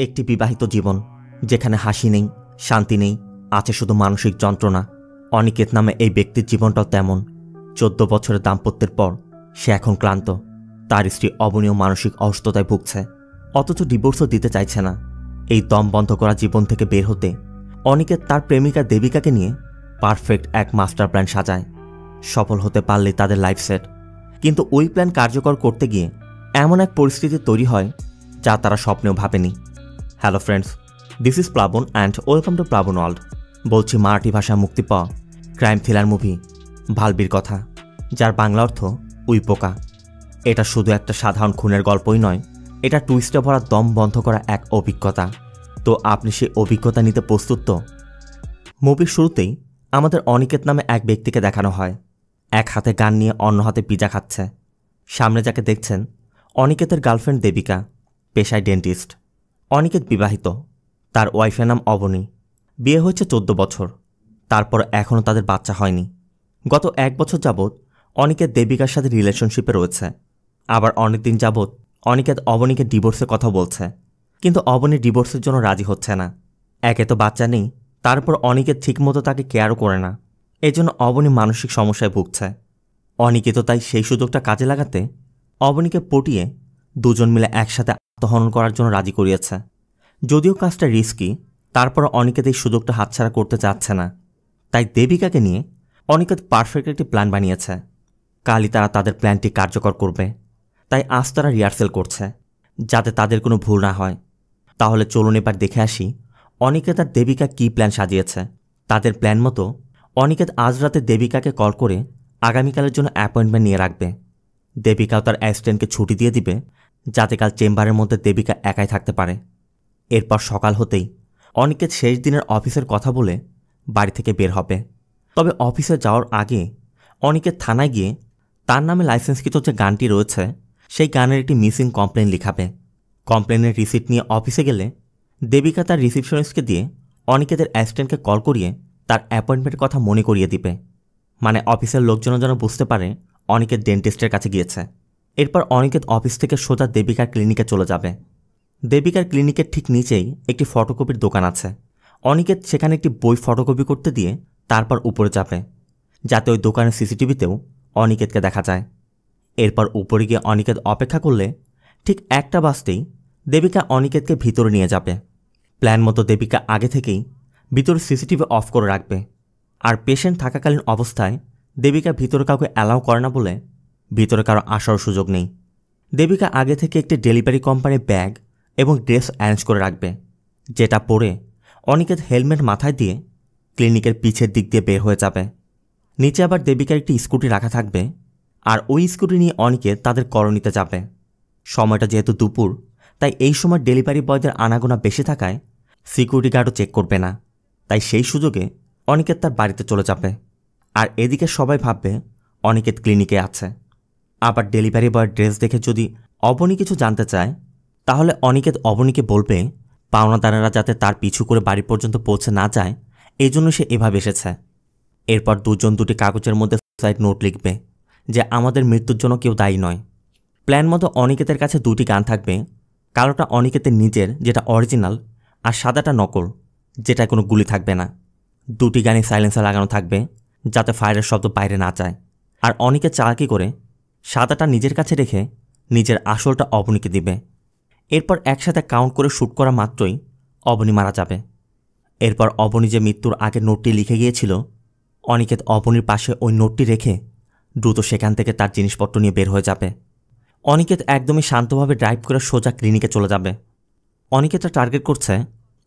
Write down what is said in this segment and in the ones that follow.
একটি বিবাহিত জীবন যেখানে হাসি নেই, শান্তি নেই, আছে শুধু মানসিক যন্ত্রণা। অনিকেত নামে এই ব্যক্তির জীবনটাও তেমন। 14 বছরের দাম্পত্যের পর সে এখন ক্লান্ত। তার স্ত্রী অবনীয় মানসিক অসুস্থতায় ভুগছে, অথচ ডিভোর্সও দিতে চাইছে না। এই দম বন্ধ করা জীবন থেকে বের হতে অনিকেত তার প্রেমিকা দেবিকাকে নিয়ে পারফেক্ট এক মাস্টার প্ল্যান সাজায়। সফল হতে পারলেই তাদের লাইফ সেট। কিন্তু ওই প্ল্যান কার্যকর করতে গিয়ে এমন এক পরিস্থিতি তৈরি হয় যা তারা স্বপ্নেও ভাবেনি। হ্যালো ফ্রেন্ডস, দিস ইজ প্লাবন অ্যান্ড ওয়েলকাম টু প্লাবন ওয়ার্ল্ড। বলছি মারাঠি ভাষায় মুক্তি পাওয়া ক্রাইম থ্রিলার মুভি ভালবির কথা, যার বাংলা অর্থ উই পোকা। এটা শুধু একটা সাধারণ খুনের গল্পই নয়, এটা টুইস্টে ভরা দম বন্ধ করা এক অভিজ্ঞতা। তো আপনি সেই অভিজ্ঞতা নিতে প্রস্তুত তো? মুভির শুরুতেই আমাদের অনিকেত নামে এক ব্যক্তিকে দেখানো হয়। এক হাতে গান নিয়ে অন্য হাতে পিজা খাচ্ছে। সামনে যাকে দেখছেন অনিকেতের গার্লফ্রেন্ড দেবিকা, পেশায় ডেন্টিস্ট। অনিকেত বিবাহিত, তার ওয়াইফের নাম অবনী। বিয়ে হয়েছে 14 বছর, তারপর এখনও তাদের বাচ্চা হয়নি। গত 1 বছর যাবৎ অনিকেত দেবিকার সাথে রিলেশনশিপে রয়েছে। আবার অনেকদিন যাবৎ অনিকেত অবনীকে ডিভোর্সের কথা বলছে, কিন্তু অবনী ডিভোর্সের জন্য রাজি হচ্ছে না। একে তো বাচ্চা নেই, তারপর অনিকেত ঠিকমতো তাকে কেয়ারও করে না। এজন্য অবনী মানসিক সমস্যায় ভুগছে। অনিকেত তাই সেই সুযোগটা কাজে লাগাতে অবনীকে পটিয়ে দুজন মিলে একসাথে আত্মহনন করার জন্য রাজি করিয়েছে। যদিও কাজটা রিস্কি, তারপর অনিকেত এই সুযোগটা হাতছাড়া করতে চাচ্ছে না। তাই দেবিকাকে নিয়ে অনিকেত পারফেক্ট একটি প্ল্যান বানিয়েছে। কালই তারা তাদের প্ল্যানটি কার্যকর করবে। তাই আজ তারা রিহার্সেল করছে, যাতে তাদের কোনো ভুল না হয়। তাহলে চলুন এবার দেখে আসি অনিকেত আর দেবিকা কী প্ল্যান সাজিয়েছে। তাদের প্ল্যান মতো অনিকেত আজ রাতে দেবিকাকে কল করে আগামীকালের জন্য অ্যাপয়েন্টমেন্ট নিয়ে রাখবে। দেবিকাও তার অ্যাসিস্ট্যান্টকে ছুটি দিয়ে দিবে, যাতে কাল চেম্বারের মধ্যে দেবিকা একাই থাকতে পারে। এরপর সকাল হতেই অনিকেত শেষ দিনের অফিসের কথা বলে বাড়ি থেকে বের হবে। তবে অফিসে যাওয়ার আগে অনিকেত থানায় গিয়ে তার নামে লাইসেন্সকৃত যে গানটি রয়েছে সেই গানের একটি মিসিং কমপ্লেন লিখাবে। কমপ্লেনের রিসিপ্ট নিয়ে অফিসে গেলে দেবিকা তার রিসিপশনিস্টকে দিয়ে অনিকেতের অ্যাসিস্ট্যান্টকে কল করিয়ে তার অ্যাপয়েন্টমেন্টের কথা মনে করিয়ে দিবে। মানে অফিসের লোকজন যেন বুঝতে পারে অনিকেত ডেন্টিস্টের কাছে গিয়েছে। এরপর অনিকেত অফিস থেকে সোজা দেবিকার ক্লিনিকে চলে যাবে। দেবিকার ক্লিনিকের ঠিক নিচেই একটি ফটোকপির দোকান আছে। অনিকেত সেখানে একটি বই ফটোকপি করতে দিয়ে তারপর উপরে যাবে, যাতে ওই দোকানের সিসিটিভিতেও অনিকেতকে দেখা যায়। এরপর উপরে গিয়ে অনিকেত অপেক্ষা করলে ঠিক 1টা বাজতেই দেবিকা অনিকেতকে ভিতরে নিয়ে যাবে। প্ল্যান মতো দেবিকা আগে থেকেই ভিতরে সিসিটিভি অফ করে রাখবে। আর পেশেন্ট থাকাকালীন অবস্থায় দেবিকা ভিতরে কাউকে অ্যালাউ করে না বলে ভিতরে কারো আসার সুযোগ নেই। দেবিকা আগে থেকে একটি ডেলিভারি কোম্পানির ব্যাগ এবং ড্রেস অ্যারেঞ্জ করে রাখবে, যেটা পরে অনিকেত হেলমেট মাথায় দিয়ে ক্লিনিকের পিছের দিক দিয়ে বের হয়ে যাবে। নিচে আবার দেবিকার একটি স্কুটি রাখা থাকবে, আর ওই স্কুটি নিয়ে অনিকেত তাদের কলোনিতে যাবে। সময়টা যেহেতু দুপুর, তাই এই সময় ডেলিভারি বয়দের আনাগোনা বেশি থাকায় সিকিউরিটি গার্ডও চেক করবে না। তাই সেই সুযোগে অনিকেত তার বাড়িতে চলে যাবে। আর এদিকে সবাই ভাববে অনিকেত ক্লিনিকে আছে। আবার ডেলিভারি বয়ের ড্রেস দেখে যদি অবনী কিছু জানতে চায়, তাহলে অনিকেত অবনীকে বলবে পাওনাদারেরা যাতে তার পিছু করে বাড়ি পর্যন্ত পৌঁছে না যায়, এই জন্য সে এভাবে এসেছে। এরপর দুজন দুটি কাগজের মধ্যে সুসাইড নোট লিখবে যে আমাদের মৃত্যুর জন্য কেউ দায়ী নয়। প্ল্যান মতো অনিকেতের কাছে 2টি গান থাকবে। কালোটা অনিকেতের নিজের, যেটা অরিজিনাল, আর সাদাটা নকল, যেটা কোনো গুলি থাকবে না। 2টি গানই সাইলেন্সার লাগানো থাকবে, যাতে ফায়ারের শব্দ বাইরে না যায়। আর অনিকেত চালাকি করে সাদাটা নিজের কাছে রেখে নিজের আসলটা অবনীকে দিবে। এরপর একসাথে কাউন্ট করে শ্যুট করা মাত্রই অবনী মারা যাবে। এরপর অবনী যে মৃত্যুর আগে নোটটি লিখে গিয়েছিল, অনিকেত অবনীর পাশে ওই নোটটি রেখে দ্রুত সেখান থেকে তার জিনিসপত্র নিয়ে বের হয়ে যাবে। অনিকেত একদমই শান্তভাবে ড্রাইভ করে সোজা ক্লিনিকে চলে যাবে। অনিকেতটা টার্গেট করছে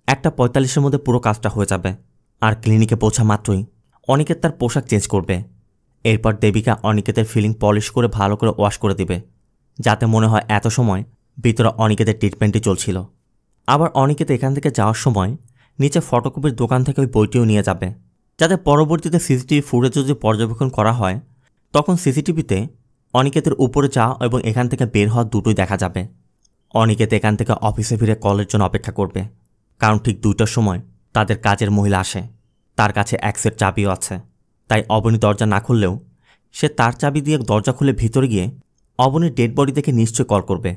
1:45-এর মধ্যে পুরো কাজটা হয়ে যাবে। আর ক্লিনিকে পৌঁছা মাত্রই অনিকেত তার পোশাক চেঞ্জ করবে। এরপর দেবিকা অনিকেতের ফিলিং পলিশ করে ভালো করে ওয়াশ করে দিবে, যাতে মনে হয় এত সময় ভিতরে অনিকেতের ট্রিটমেন্টই চলছিল। আবার অনিকেত এখান থেকে যাওয়ার সময় নিচে ফটোকপির দোকান থেকে ওই বইটিও নিয়ে যাবে, যাতে পরবর্তীতে সিসিটিভি ফুটেজ যদি পর্যবেক্ষণ করা হয়, তখন সিসিটিভিতে অনিকেতের উপরে যাওয়া এবং এখান থেকে বের হওয়া দুটোই দেখা যাবে। অনিকেত এখান থেকে অফিসে ফিরে কলের জন্য অপেক্ষা করবে, কারণ ঠিক 2টার সময় তাদের কাজের মহিলা আসে। তার কাছে এক সেট চাবিও আছে। তাই অবনী দরজা না খুললেও সে তার চাবি দিয়ে দরজা খুলে ভিতরে গিয়ে অবনীর ডেড বডি দেখে নিশ্চয় কল করবে।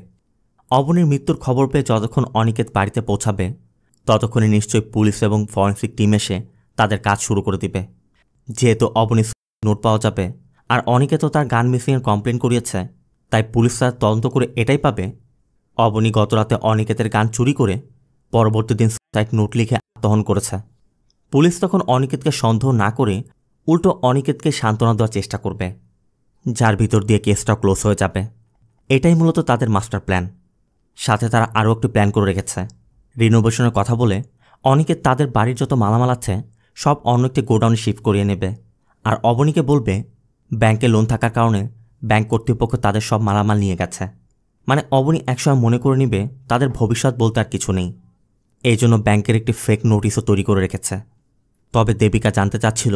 অবনীর মৃত্যুর খবর পেয়ে যতক্ষণ অনিকেত বাড়িতে পৌঁছাবে ততক্ষণে নিশ্চয়ই পুলিশ এবং ফরেন্সিক টিম এসে তাদের কাজ শুরু করে দিবে। যেহেতু অবনীর নোট পাওয়া যাবে আর অনিকেতও তার গান মিসিংয়ের কমপ্লেন করিয়েছে, তাই পুলিশ তার তদন্ত করে এটাই পাবে অবনী গতরাতে অনিকেতের গান চুরি করে পরবর্তী দিন সুসাইড নোট লিখে আত্মহন করেছে। পুলিশ তখন অনিকেতকে সন্দেহ না করে উল্টো অনিকেতকে সান্ত্বনা দেওয়ার চেষ্টা করবে, যার ভিতর দিয়ে কেসটা ক্লোজ হয়ে যাবে। এটাই মূলত তাদের মাস্টার প্ল্যান। সাথে তারা আরও একটি প্ল্যান করে রেখেছে। রিনোভেশনের কথা বলে অনিকেত তাদের বাড়ির যত মালামাল আছে সব অন্য একটি গোডাউনে শিফট করিয়ে নেবে, আর অবনীকে বলবে ব্যাংকে লোন থাকার কারণে ব্যাংক কর্তৃপক্ষ তাদের সব মালামাল নিয়ে গেছে। মানে অবনী একসময় মনে করে নিবে তাদের ভবিষ্যৎ বলতে আর কিছু নেই। এই জন্য ব্যাংকের একটি ফেক নোটিশও তৈরি করে রেখেছে। তবে দেবিকা জানতে চাচ্ছিল,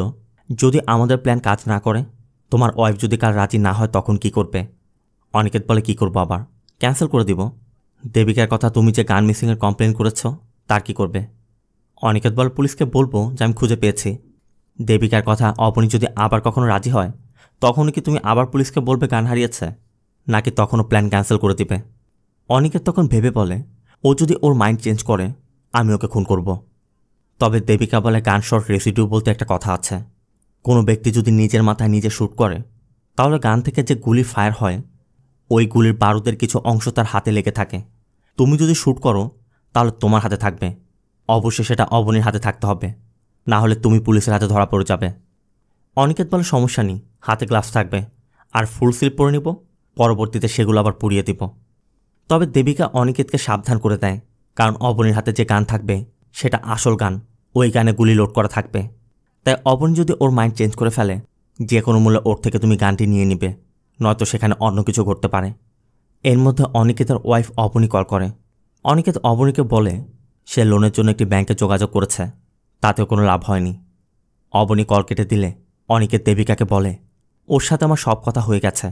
যদি আমাদের প্ল্যান কাজ না করে, তোমার ওয়াইফ যদি কাল রাজি না হয় তখন কি করবে? অনিকেত বলে, কি করবো আবার? ক্যান্সেল করে দিব। দেবিকার কথা, তুমি যে গান মিসিংয়ের কমপ্লেন করেছ তার কি করবে? অনিকেত বলে, পুলিশকে বলবো যে আমি খুঁজে পেয়েছি। দেবিকার কথা, অবনী যদি আবার কখনো রাজি হয় তখনই কি তুমি আবার পুলিশকে বলবে গান হারিয়েছে, নাকি তখনও প্ল্যান ক্যান্সেল করে দিবে? অনিকেত তখন ভেবে বলে, ও যদি ওর মাইন্ড চেঞ্জ করে আমি ওকে খুন করব। তবে দেবিকা বলে, গান শট রেসিডিউ বলতে একটা কথা আছে। কোনো ব্যক্তি যদি নিজের মাথায় নিজে শ্যুট করে তাহলে গান থেকে যে গুলি ফায়ার হয় ওই গুলির বারুদের কিছু অংশ তার হাতে লেগে থাকে। তুমি যদি শ্যুট করো তাহলে তোমার হাতে থাকবে, অবশ্যই সেটা অবনীর হাতে থাকতে হবে, না হলে তুমি পুলিশের হাতে ধরা পড়ে যাবে। অনিকেত বলে, সমস্যা নেই, হাতে গ্লাভস থাকবে আর ফুল স্লিপ পরে নিব, পরবর্তীতে সেগুলো আবার পুড়িয়ে দিব। তবে দেবিকা অনিকেতকে সাবধান করে দেয়, কারণ অবনীর হাতে যে গান থাকবে সেটা আসল গান, ওই গানে গুলি লোড করা থাকবে। তাই অবনী যদি ওর মাইন্ড চেঞ্জ করে ফেলে যে কোনো মূল্যে ওর থেকে তুমি গানটি নিয়ে নিবে, নয়তো সেখানে অন্য কিছু ঘটতে পারে। এর মধ্যে অনিকেতের ওয়াইফ অবনী কল করে। অনিকেত অবনীকে বলে সে লোনের জন্য একটি ব্যাংকে যোগাযোগ করেছে, তাতেও কোনো লাভ হয়নি। অবনী কল কেটে দিলে অনিকেত দেবিকাকে বলে, ওর সাথে আমার সব কথা হয়ে গেছে,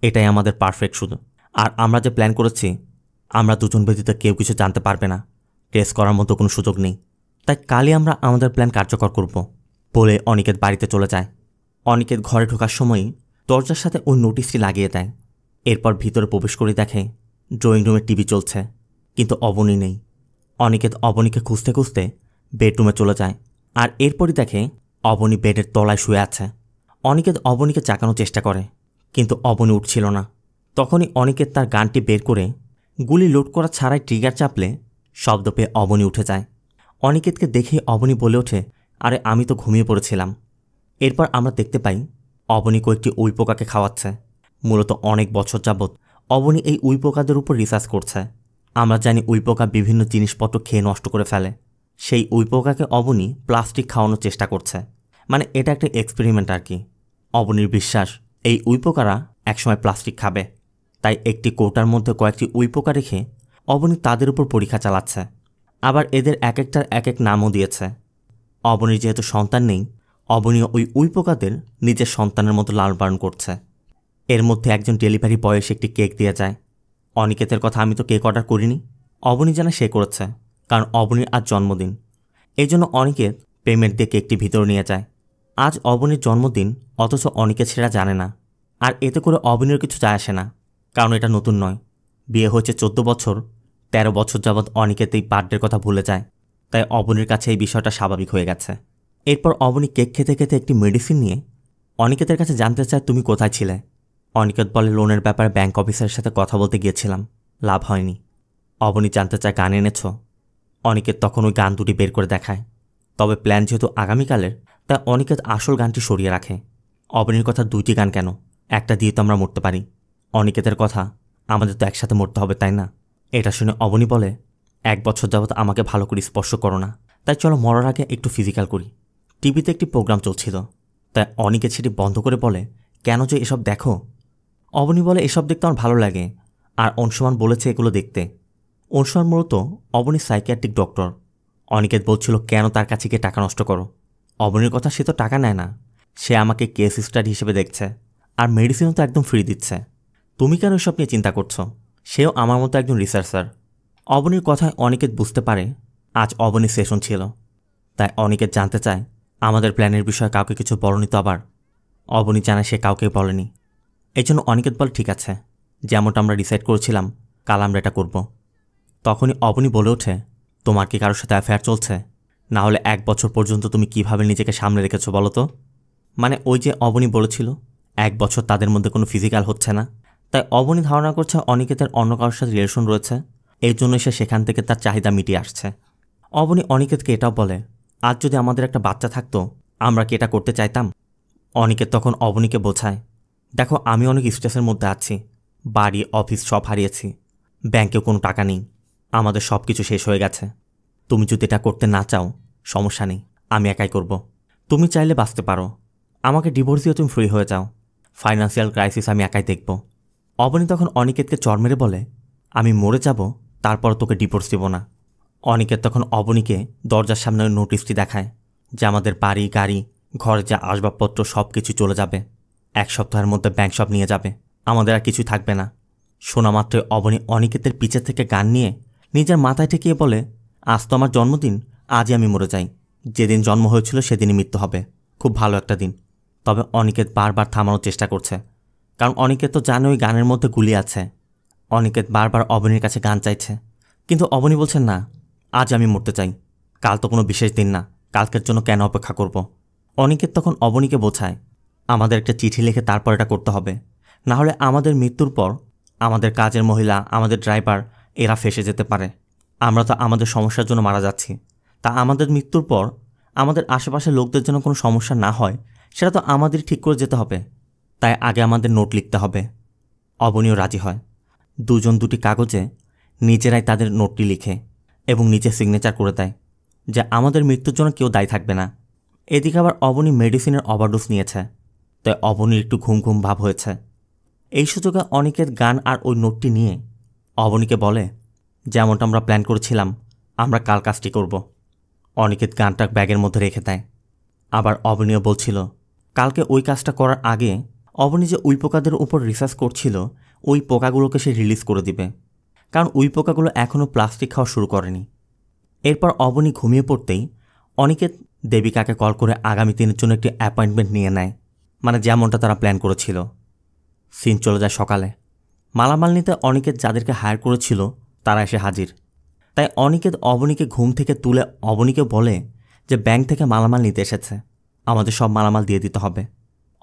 এটাই আমাদের পারফেক্ট শুধু। আর আমরা যে প্ল্যান করেছি আমরা দুজন ব্যতীত কেউ কিছু জানতে পারবে না, টেস্ট করার মতো কোনো সুযোগ নেই, তাই কালই আমরা আমাদের প্ল্যান কার্যকর করব বলে অনিকেত বাড়িতে চলে যায়। অনিকেত ঘরে ঢোকার সময়ই দরজার সাথে ওই নোটিশটি লাগিয়ে দেয়। এরপর ভিতরে প্রবেশ করে দেখে ড্রয়িং রুমে টিভি চলছে, কিন্তু অবনী নেই। অনিকেত অবনীকে খুঁজতে খুঁজতে বেডরুমে চলে যায়, আর এরপরই দেখে অবনী বেডের তলায় শুয়ে আছে। অনিকেত অবনীকে চাকানোর চেষ্টা করে, কিন্তু অবনী উঠছিল না। তখনই অনিকেত তার গানটি বের করে গুলি লোড করা ছাড়াই ট্রিগার চাপলে শব্দ পেয়ে অবনী উঠে যায়। অনিকেতকে দেখে অবনী বলে ওঠে, আরে আমি তো ঘুমিয়ে পড়েছিলাম। এরপর আমরা দেখতে পাই অবনী কয়েকটি উইপোকাকে খাওয়াচ্ছে। মূলত অনেক বছর যাবৎ অবনী এই উইপোকাদের উপর রিসার্চ করছে। আমরা জানি উইপোকা বিভিন্ন জিনিসপত্র খেয়ে নষ্ট করে ফেলে, সেই উইপোকাকে অবনী প্লাস্টিক খাওয়ানোর চেষ্টা করছে। মানে এটা একটা এক্সপেরিমেন্ট আর কি। অবনীর বিশ্বাস এই উইপোকারা একসময় প্লাস্টিক খাবে, তাই একটি কৌটার মধ্যে কয়েকটি উইপোকা রেখে অবনী তাদের উপর পরীক্ষা চালাচ্ছে। আবার এদের এক একটার এক এক নামও দিয়েছে। অবনীর যেহেতু সন্তান নেই, অবনীও ওই উইপোকাদের নিজের সন্তানের মতো লালন পালন করছে। এর মধ্যে একজন ডেলিভারি বয় এসে একটি কেক দিয়ে যায়। অনিকেতের কথা, আমি তো কেক অর্ডার করিনি। অবনী জানে সে করেছে, কারণ অবনীর আজ জন্মদিন। এই জন্য অনিকেত পেমেন্ট দিয়ে কেকটি ভিতরে নিয়ে যায়। আজ অবনীর জন্মদিন, অথচ অনিকেত সেটা জানে না। আর এতে করে অবনীর কিছু যায় আসে না, কারণ এটা নতুন নয়। বিয়ে হয়েছে 14 বছর, 13 বছর যাবৎ অনিকেত এই বার্থডের কথা ভুলে যায়, তাই অবনীর কাছে এই বিষয়টা স্বাভাবিক হয়ে গেছে। এরপর অবনী কেক খেতে খেতে একটি মেডিসিন নিয়ে অনিকেতের কাছে জানতে চায়, তুমি কোথায় ছিলে? অনিকেত বলে, লোনের ব্যাপারে ব্যাংক অফিসারের সাথে কথা বলতে গিয়েছিলাম, লাভ হয়নি। অবনী জানতে চায়, গান এনেছ? অনিকেত তখন ওই গান দুটি বের করে দেখায়। তবে প্ল্যান যেহেতু আগামীকালের, তাই অনিকেত আসল গানটি সরিয়ে রাখে। অবনীর কথা, দুইটি গান কেন, একটা দিয়ে তো আমরা মরতে পারি। অনিকেতের কথা, আমাদের তো একসাথে মরতে হবে তাই না? এটা শুনে অবনী বলে, 1 বছর যাবৎ আমাকে ভালো করে স্পর্শ করো না, তাই চলো মরার আগে একটু ফিজিক্যাল করি। টিভিতে একটি প্রোগ্রাম চলছিল, তাই অনিকেত সেটি বন্ধ করে বলে, কেন যে এসব দেখো? অবনী বলে, এসব দেখতে আমার ভালো লাগে, আর অংশুমান বলেছে এগুলো দেখতে। অংশুমান মূলত অবনীর সাইকিয়াট্রিক ডক্টর। অনিকেত বলছিল, কেন তার কাছে গিয়ে টাকা নষ্ট করো? অবনীর কথা, সে তো টাকা নেয় না, সে আমাকে কেস স্টাডি হিসেবে দেখছে, আর মেডিসিনও তো একদম ফ্রি দিচ্ছে। তুমি কেন এসব নিয়ে চিন্তা করছো? সেও আমার মতো একজন রিসার্চার। অবনীর কথায় অনিকেত বুঝতে পারে আজ অবনীর সেশন ছিল, তাই অনিকেত জানতে চায়, আমাদের প্ল্যানের বিষয়ে কাউকে কিছু বলনি তো আবার? অবনী জানায় সে কাউকে বলেনি। এই জন্য অনিকেত বলে, ঠিক আছে, যেমনটা আমরা ডিসাইড করেছিলাম কাল আমরা এটা করব। তখনই অবনী বলে ওঠে, তোমার কি কারোর সাথে অ্যাফেয়ার চলছে? না হলে 1 বছর পর্যন্ত তুমি কিভাবে নিজেকে সামনে রেখেছো বলো তো? মানে ওই যে অবনী বলেছিল 1 বছর তাদের মধ্যে কোনো ফিজিক্যাল হচ্ছে না, তাই অবনী ধারণা করছে অনিকেতের অন্য কারোর সাথে রিলেশন রয়েছে, এই জন্য সে সেখান থেকে তার চাহিদা মিটিয়ে আসছে। অবনী অনিকেতকে এটাও বলে, আজ যদি আমাদের একটা বাচ্চা থাকতো আমরা কি এটা করতে চাইতাম? অনিকেত তখন অবনীকে বোঝায়, দেখো আমি অনেক স্ট্রেসের মধ্যে আছি, বাড়ি অফিস সব হারিয়েছি, ব্যাংকেও কোনো টাকা নেই, আমাদের সব কিছু শেষ হয়ে গেছে। তুমি যদি এটা করতে না চাও সমস্যা নেই, আমি একাই করব। তুমি চাইলে বাঁচতে পারো, আমাকে ডিভোর্স দিয়ে তুমি ফ্রি হয়ে যাও, ফাইন্যান্সিয়াল ক্রাইসিস আমি একাই দেখব। অবনী তখন অনিকেতকে চর মেরে বলে, আমি মরে যাব তারপর তোকে ডিভোর্স দেব না। অনিকেত তখন অবনীকে দরজার সামনে নোটিশটি দেখায় যে আমাদের বাড়ি গাড়ি ঘরে যা আসবাবপত্র সব কিছু চলে যাবে, 1 সপ্তাহের মধ্যে ব্যাংক সব নিয়ে যাবে, আমাদের আর কিছুই থাকবে না। শোনা মাত্রই অবনী অনিকেতের পিছে থেকে গান নিয়ে নিজের মাথায় ঠেকিয়ে বলে, আজ তো আমার জন্মদিন, আজই আমি মরে যাই, যেদিন জন্ম হয়েছিল সেদিনই মৃত্যু হবে, খুব ভালো একটা দিন। তবে অনিকেত বারবার থামানোর চেষ্টা করছে, কারণ অনিকেত তো জানে ওই গানের মধ্যে গুলি আছে। অনিকেত বারবার অবনীর কাছে গান চাইছে, কিন্তু অবনী বলছেন না, আজ আমি মরতে চাই, কাল তো কোনো বিশেষ দিন না, কালকের জন্য কেন অপেক্ষা করব। অনিকেত তখন অবনীকে বোঝায়, আমাদের একটা চিঠি লিখে তারপর এটা করতে হবে, না হলে আমাদের মৃত্যুর পর আমাদের কাজের মহিলা আমাদের ড্রাইভার এরা ফেসে যেতে পারে। আমরা তো আমাদের সমস্যার জন্য মারা যাচ্ছি, তা আমাদের মৃত্যুর পর আমাদের আশেপাশের লোকদের জন্য কোনো সমস্যা না হয় সেটা তো আমাদের ঠিক করে যেতে হবে, তাই আগে আমাদের নোট লিখতে হবে। অবনীও রাজি হয়। দুজন দুটি কাগজে নিজেরাই তাদের নোটটি লিখে এবং নিচে সিগনেচার করে দেয় যে আমাদের মৃত্যুর জন্য কেউ দায়ী থাকবে না। এদিকে আবার অবনী মেডিসিনের ওভারডোজ নিয়েছে, তাই অবনীর একটু ঘুম ঘুম ভাব হয়েছে। এই সুযোগে অনিকেত গান আর ওই নোটটি নিয়ে অবনীকে বলে, যেমনটা আমরা প্ল্যান করেছিলাম আমরা কাল কাজটি করব। অনিকেত গানটা ব্যাগের মধ্যে রেখে দেয়। আবার অবনীও বলছিল কালকে ওই কাজটা করার আগে অবনী যে উই পোকাদের উপর রিসার্চ করছিল ওই পোকাগুলোকে সে রিলিজ করে দিবে, কারণ উই পোকাগুলো এখনও প্লাস্টিক খাওয়া শুরু করেনি। এরপর অবনী ঘুমিয়ে পড়তেই অনিকেত দেবিকাকে কল করে আগামী দিনের জন্য একটি অ্যাপয়েন্টমেন্ট নিয়ে নেয়, মানে যেমনটা তারা প্ল্যান করেছিল। সিন চলে যায় সকালে। মালামাল নিতে অনিকেত যাদেরকে হায়ার করেছিল তারা এসে হাজির। তাই অনিকেত অবনীকে ঘুম থেকে তুলে অবনীকে বলে যে ব্যাংক থেকে মালামাল নিতে এসেছে, আমাদের সব মালামাল দিয়ে দিতে হবে।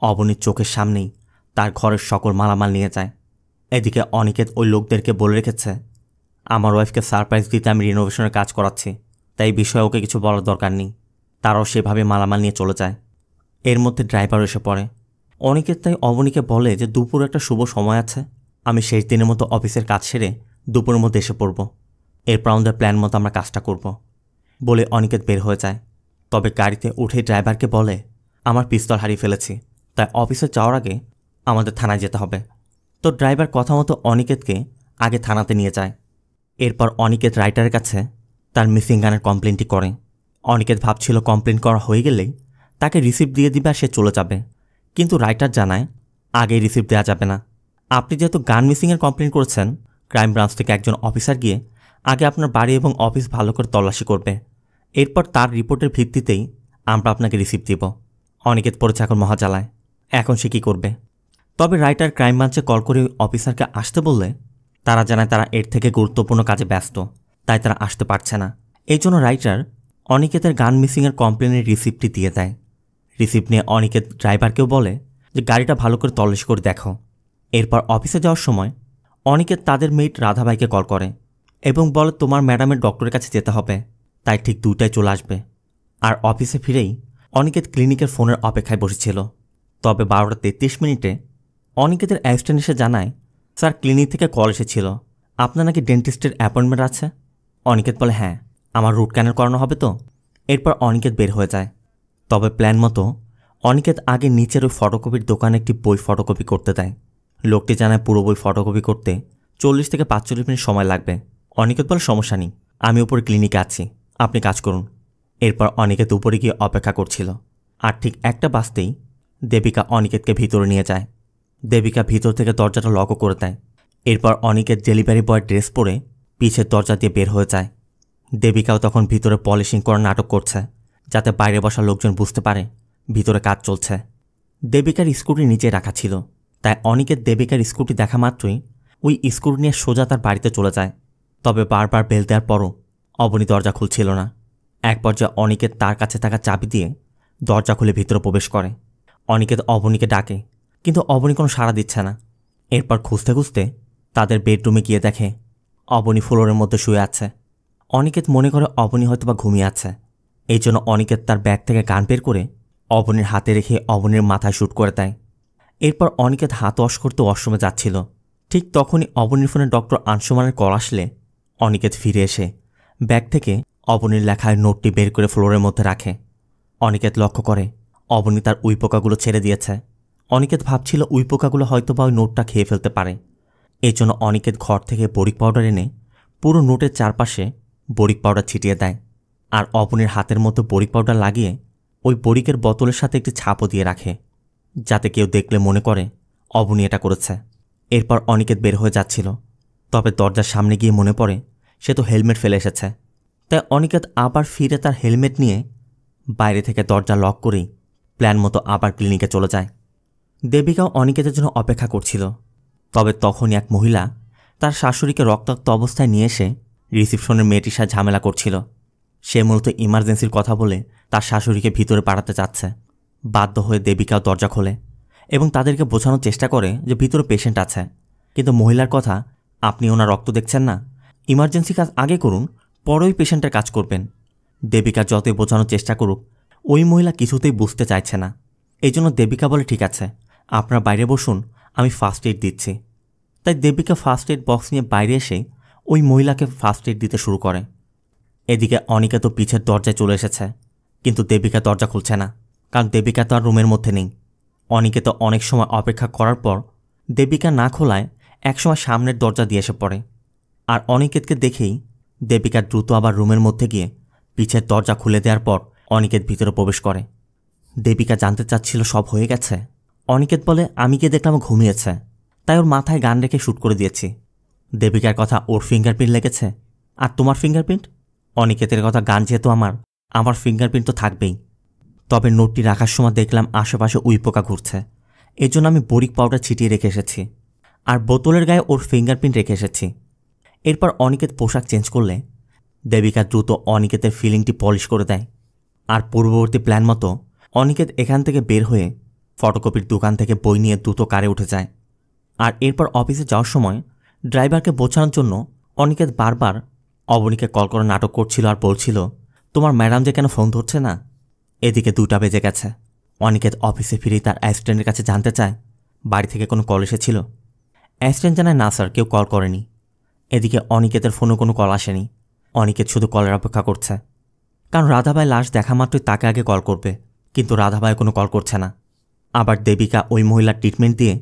অবনীর চোখের সামনেই তার ঘরের সকল মালামাল নিয়ে যায়। এদিকে অনিকেত ওই লোকদেরকে বলে রেখেছে, আমার ওয়াইফকে সারপ্রাইজ দিতে আমি রিনোভেশনের কাজ করাচ্ছি, তাই বিষয়ে ওকে কিছু বলার দরকার নেই। তারাও সেভাবে মালামাল নিয়ে চলে যায়। এর মধ্যে ড্রাইভার এসে পড়ে। অনিকেত তাই অবনীকে বলে যে দুপুর একটা শুভ সময় আছে, আমি শেষ দিনের মতো অফিসের কাজ সেরে দুপুরের মধ্যে এসে পড়ব, এরপর আমাদের প্ল্যান মতো আমরা কাজটা করব বলে অনিকেত বের হয়ে যায়। তবে গাড়িতে উঠে ড্রাইভারকে বলে, আমার পিস্তল হারিয়ে ফেলেছি, তাই অফিসে যাওয়ার আগে আমাদের থানায় যেতে হবে। তো ড্রাইভার কথা মতো অনিকেতকে আগে থানাতে নিয়ে যায়। এরপর অনিকেত রাইটারের কাছে তার মিসিং গানের কমপ্লেনটি করে। অনিকেত ভাবছিল কমপ্লেন করা হয়ে গেলেই তাকে রিসিপ্ট দিয়ে দিবে আর সে চলে যাবে, কিন্তু রাইটার জানায় আগেই রিসিপ্ট দেওয়া যাবে না। আপনি যেহেতু গান মিসিংয়ের কমপ্লেন করেছেন, ক্রাইম ব্রাঞ্চ থেকে একজন অফিসার গিয়ে আগে আপনার বাড়ি এবং অফিস ভালো করে তল্লাশি করবে, এরপর তার রিপোর্টের ভিত্তিতেই আমরা আপনাকে রিসিপ্ট দিব। অনিকেত পড়েছে এখন মহাজালায়, এখন সে কী করবে। তবে রাইটার ক্রাইম ব্রাঞ্চে কল করে অফিসারকে আসতে বললে তারা জানায় তারা এর থেকে গুরুত্বপূর্ণ কাজে ব্যস্ত, তাই তারা আসতে পারছে না। এই জন্য রাইটার অনিকেতের গান মিসিংয়ের কমপ্লেনের রিসিপ্টটি দিয়ে দেয়। রিসিপ্ট নিয়ে অনিকেত ড্রাইভারকেও বলে যে গাড়িটা ভালো করে তল্লাশি করে দেখো। এরপর অফিসে যাওয়ার সময় অনিকেত তাদের মেয়েট রাধাবাইকে কল করে এবং বলে তোমার ম্যাডামের ডক্টরের কাছে যেতে হবে, তাই ঠিক 2টায় চলে আসবে। আর অফিসে ফিরেই অনিকেত ক্লিনিকের ফোনের অপেক্ষায় বসেছিল। তবে 12টা 33 মিনিটে অনিকেতের অ্যাসিস্ট্যান্ট এসে জানায়, স্যার ক্লিনিক থেকে কল এসেছিল, আপনার নাকি ডেন্টিস্টের অ্যাপয়েন্টমেন্ট আছে। অনিকেত বলে, হ্যাঁ, আমার রুট ক্যানাল করানো হবে তো। এরপর অনিকেত বের হয়ে যায়। তবে প্ল্যান মতো অনিকেত আগে নিচের ওই ফটোকপির দোকানে একটি বই ফটোকপি করতে দেয়। লোকটি জানায় পুরো বই ফটোকপি করতে 40 থেকে 45 মিনিট সময় লাগবে। অনিকেত বলে, সমস্যা নেই, আমি উপরে ক্লিনিকে আছি, আপনি কাজ করুন। এরপর অনিকেত উপরে গিয়ে অপেক্ষা করছিল। আর ঠিক 1টা বাজতেই দেবিকা অনিকেতকে ভিতরে নিয়ে যায়। দেবিকা ভিতর থেকে দরজাটা লকও করে দেয়। এরপর অনিকেত ডেলিভারি বয় ড্রেস পরে পিছের দরজা দিয়ে বের হয়ে যায়। দেবিকাও তখন ভিতরে পলিশিং করার নাটক করছে, যাতে বাইরে বসা লোকজন বুঝতে পারে ভিতরে কাজ চলছে। দেবিকার স্কুটি নিচে রাখা ছিল, তাই অনিকেত দেবিকার স্কুটি দেখা মাত্রই ওই স্ক্রু নিয়ে সোজা তার বাড়িতে চলে যায়। তবে বারবার বেল দেওয়ার পরও অবনী দরজা খুলছিল না। এক পর্যায়ে অনিকেত তার কাছে থাকা চাবি দিয়ে দরজা খুলে ভিতরে প্রবেশ করে। অনিকেত অবনীকে ডাকে, কিন্তু অবনী কোনো সাড়া দিচ্ছে না। এরপর খুঁজতে খুঁজতে তাদের বেডরুমে গিয়ে দেখে অবনী ফ্লোরের মধ্যে শুয়ে আছে। অনিকেত মনে করে অবনী হয়তোবা ঘুমিয়ে আছে। এই জন্য অনিকেত তার ব্যাগ থেকে গান বের করে অবনীর হাতে রেখে অবনীর মাথায় শ্যুট করে দেয়। এরপর অনিকেত হাত ওয়াশ করতে ওয়াশরুমে যাচ্ছিল। ঠিক তখনই অবনীর ফোনে ডক্টর আনসুমানের কল আসলে অনিকেত ফিরে এসে ব্যাগ থেকে অবনীর লেখায় নোটটি বের করে ফ্লোরের মধ্যে রাখে। অনিকেত লক্ষ্য করে অবনী তার উইপোকাগুলো ছেড়ে দিয়েছে। অনিকেত ভাবছিল উইপোকাগুলো হয়তোবা ওই নোটটা খেয়ে ফেলতে পারে। এই জন্য অনিকেত ঘর থেকে বরিক পাউডার এনে পুরো নোটের চারপাশে বরিক পাউডার ছিটিয়ে দেয়। আর অবনীর হাতের মধ্যে বরিক পাউডার লাগিয়ে ওই বরিকের বোতলের সাথে একটি ছাপও দিয়ে রাখে, যাতে কেউ দেখলে মনে করে অবনী এটা করেছে। এরপর অনিকেত বের হয়ে যাচ্ছিল। তবে দরজার সামনে গিয়ে মনে পড়ে সে তো হেলমেট ফেলে এসেছে। তাই অনিকেত আবার ফিরে তার হেলমেট নিয়ে বাইরে থেকে দরজা লক করেই প্ল্যান মতো আবার ক্লিনিকে চলে যায়। দেবিকাও অনিকেতের জন্য অপেক্ষা করছিল। তবে তখনই এক মহিলা তার শাশুড়িকে রক্তাক্ত অবস্থায় নিয়ে এসে রিসিপশনের মেয়েটির সাথে ঝামেলা করছিল। সে মূলত ইমার্জেন্সির কথা বলে তার শাশুড়িকে ভিতরে পাঠাতে চাচ্ছে। বাধ্য হয়ে দেবিকাও দরজা খোলে এবং তাদেরকে বোঝানোর চেষ্টা করে যে ভিতরে পেশেন্ট আছে। কিন্তু মহিলার কথা, আপনি ওনার রক্ত দেখছেন না, ইমার্জেন্সি কাজ আগে করুন, পরেই পেশেন্টের কাজ করবেন। দেবিকা যতই বোঝানোর চেষ্টা করুক ওই মহিলা কিছুতেই বুঝতে চাইছে না। এই জন্য দেবিকা বলে, ঠিক আছে, আপনার বাইরে বসুন, আমি ফার্স্ট এইড দিচ্ছি। তাই দেবিকা ফার্স্ট এইড বক্স নিয়ে বাইরে এসে ওই মহিলাকে ফার্স্ট এইড দিতে শুরু করে। এদিকে অনিকা তো পিছের দরজায় চলে এসেছে, কিন্তু দেবিকা দরজা খুলছে না, কারণ দেবিকা তো আর রুমের মধ্যে নেই। অনিকে তো অনেক সময় অপেক্ষা করার পর দেবিকা না খোলায় একসময় সামনের দরজা দিয়ে এসে পড়ে। আর অনিকেতকে দেখেই দেবিকা দ্রুত আবার রুমের মধ্যে গিয়ে পিছের দরজা খুলে দেওয়ার পর অনিকেত ভিতরে প্রবেশ করে। দেবিকা জানতে চাচ্ছিল সব হয়ে গেছে। অনিকেত বলে, আমি গিয়ে দেখলাম ঘুমিয়েছে, তাই ওর মাথায় গান রেখে শ্যুট করে দিয়েছি। দেবিকার কথা, ওর ফিঙ্গারপ্রিন্ট লেগেছে, আর তোমার ফিঙ্গারপ্রিন্ট? অনিকেতের কথা, গান যেহেতু আমার ফিঙ্গারপ্রিন্ট তো থাকবেই। তবে নোটটি রাখার সময় দেখলাম আশেপাশে উইপোকা ঘুরছে, এজন্য আমি বরিক পাউডার ছিটিয়ে রেখে এসেছি, আর বোতলের গায়ে ওর ফিঙ্গারপ্রিন্ট রেখে এসেছি। এরপর অনিকেত পোশাক চেঞ্জ করলে দেবিকা দ্রুত অনিকেতের ফিলিংটি পলিশ করে দেয়। আর পূর্ববর্তী প্ল্যান মতো অনিকেত এখান থেকে বের হয়ে ফটোকপির দোকান থেকে বই নিয়ে দ্রুত কারে উঠে যায়। আর এরপর অফিসে যাওয়ার সময় ড্রাইভারকে বোঝানোর জন্য অনিকেত বারবার অবনীকে কল করে নাটক করছিল আর বলছিল, তোমার ম্যাডাম যে কেন ফোন ধরছে না। এদিকে 2টা বেজে গেছে। অনিকেত অফিসে ফিরেই তার অ্যাসিস্ট্যান্টের কাছে জানতে চায় বাড়ি থেকে কোনো কল এসেছিল। অ্যাসিস্ট্যান্ট জানায়, না স্যার, কেউ কল করেনি। এদিকে অনিকেতের ফোনে কোনো কল আসেনি। অনিকেত শুধু কলের অপেক্ষা করছে, কারণ রাধাবাই লাশ দেখা মাত্রই তাকে আগে কল করবে, কিন্তু রাধাবাই কোনো কল করছে না। আবার দেবিকা ওই মহিলার ট্রিটমেন্ট দিয়ে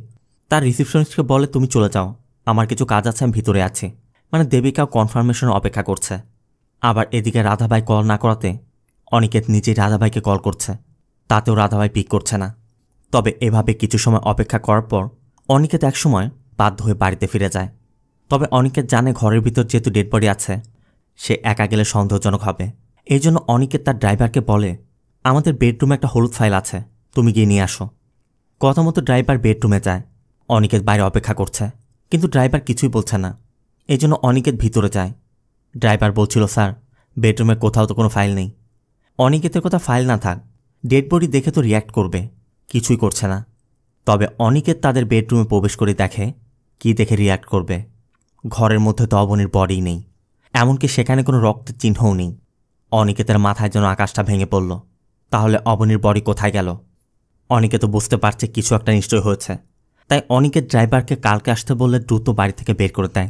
তার রিসিপশনিস্টকে বলে, তুমি চলে যাও, আমার কিছু কাজ আছে, আমি ভিতরে আছি। মানে দেবিকাও কনফার্মেশনের অপেক্ষা করছে। আবার এদিকে রাধাবাই কল না করাতে অনিকেত নিজেই রাধাবাইকে কল করছে, তাতেও রাধাবাই পিক করছে না। তবে এভাবে কিছু সময় অপেক্ষা করার পর অনিকেত একসময় বাধ্য হয়ে বাড়িতে ফিরে যায়। তবে অনিকেত জানে ঘরের ভিতর যেহেতু ডেড বডি আছে, সে একা গেলে সন্দেহজনক হবে। এই জন্য অনিকেত তার ড্রাইভারকে বলে, আমাদের বেডরুমে একটা হলুদ ফাইল আছে, তুমি গিয়ে নিয়ে আসো। কথা মতো ড্রাইভার বেডরুমে যায়। অনিকেত বাইরে অপেক্ষা করছে, কিন্তু ড্রাইভার কিছুই বলছে না। এই জন্য অনিকেত ভিতরে যায়। ড্রাইভার বলছিল, স্যার, বেডরুমে কোথাও তো কোনো ফাইল নেই। অনিকেতের কথা, ফাইল না থাক, ডেড বডি দেখে তো রিয়্যাক্ট করবে, কিছুই করছে না। তবে অনিকেত তাদের বেডরুমে প্রবেশ করে দেখে, কি দেখে রিয়্যাক্ট করবে, ঘরের মধ্যে তো অবনীর বডিই নেই, এমনকি সেখানে কোনো রক্তের চিহ্নও নেই। অনিকেতের মাথায় যেন আকাশটা ভেঙে পড়ল। তাহলে অবনীর বডি কোথায় গেল? অনিকেত বুঝতে পারছে কিছু একটা নিশ্চয় হয়েছে। তাই অনিকেত ড্রাইভারকে কালকে আসতে বললে দ্রুত বাড়ি থেকে বের করে দেয়।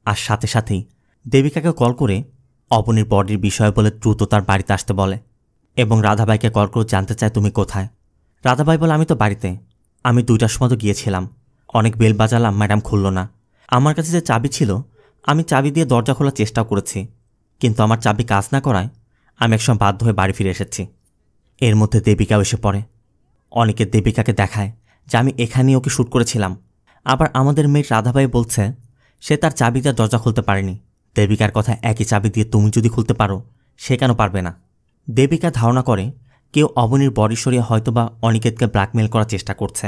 আর সাথে সাথেই দেবিকাকে কল করে অবনীর বডির বিষয় বলে দ্রুত তার বাড়িতে আসতে বলে এবং রাধাবাইকে কল করে জানতে চায়, তুমি কোথায়? রাধাবাই বলে, আমি তো বাড়িতে, আমি 2টার সময় তো গিয়েছিলাম, অনেক বেল বাজালাম, ম্যাডাম খুলল না। আমার কাছে যে চাবি ছিল, আমি চাবি দিয়ে দরজা খোলার চেষ্টাও করেছি, কিন্তু আমার চাবি কাজ না করায় আমি একসময় বাধ্য হয়ে বাড়ি ফিরে এসেছি। এর মধ্যে দেবিকাও এসে পড়ে। অনিকেত দেবিকাকে দেখায় যে আমি এখানেই ওকে শ্যুট করেছিলাম। আবার আমাদের মেয়ে রাধাবাই বলছে সে তার চাবি দিয়ে দরজা খুলতে পারেনি। দেবিকার কথা, একই চাবি দিয়ে তুমি যদি খুলতে পারো, সে কেন পারবে না? দেবিকা ধারণা করে কেউ অবনীর বডি সরিয়ে হয়তোবা অনিকেতকে ব্ল্যাকমেল করার চেষ্টা করছে।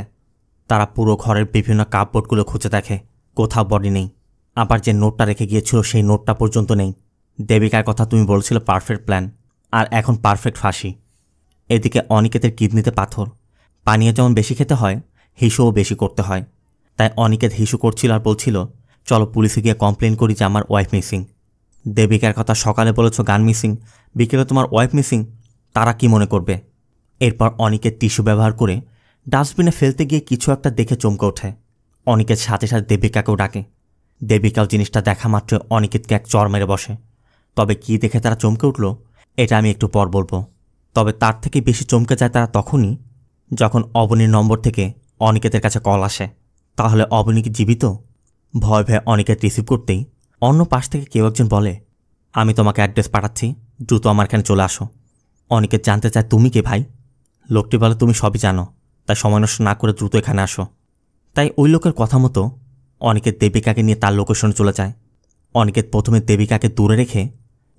তারা পুরো ঘরের বিভিন্ন কাপবোর্ডগুলো খুঁজে দেখে, কোথাও বডি নেই, আবার যে নোটটা রেখে গিয়েছিল সেই নোটটা পর্যন্ত নেই। দেবিকার কথা তুমি বলছিল পারফেক্ট প্ল্যান, আর এখন পারফেক্ট ফাঁসি। এদিকে অনিকেতের কিডনিতে পাথর, পানীয় যেমন বেশি খেতে হয়, হিসুও বেশি করতে হয়। তাই অনিকেত হিসু করছিল আর বলছিল, চলো পুলিশে গিয়ে কমপ্লেন করি যে আমার ওয়াইফ মিসিং। দেবিকার কথা সকালে বলেছ গান মিসিং, বিকেলে তোমার ওয়াইফ মিসিং, তারা কি মনে করবে? এরপর অনিকেত টিস্যু ব্যবহার করে ডাস্টবিনে ফেলতে গিয়ে কিছু একটা দেখে চমকে ওঠে। অনিকেত সাথে সাথে দেবিকাকেও ডাকে। দেবিকাও জিনিসটা দেখা মাত্র অনিকেতকে এক চড় মেরে বসে। তবে কি দেখে তারা চমকে উঠল এটা আমি একটু পর বলবো। তবে তার থেকে বেশি চমকে যায় তারা তখনই যখন অবনীর নম্বর থেকে অনিকেতের কাছে কল আসে। তাহলে অবনী কি জীবিত? ভয় ভয়ে অনিকেত রিসিভ করতেই অন্য পাশ থেকে কেউ একজন বলে, আমি তোমাকে অ্যাড্রেস পাঠাচ্ছি, দ্রুত আমার এখানে চলে আসো। অনিকেত জানতে চায়, তুমি কে ভাই? লোকটি বলে, তুমি সবই জানো, তাই সময় নষ্ট না করে দ্রুত এখানে আসো। তাই ওই লোকের কথা মতো অনিকেত দেবিকাকে নিয়ে তার লোকেশনে চলে যায়। অনিকেত প্রথমে দেবিকাকে দূরে রেখে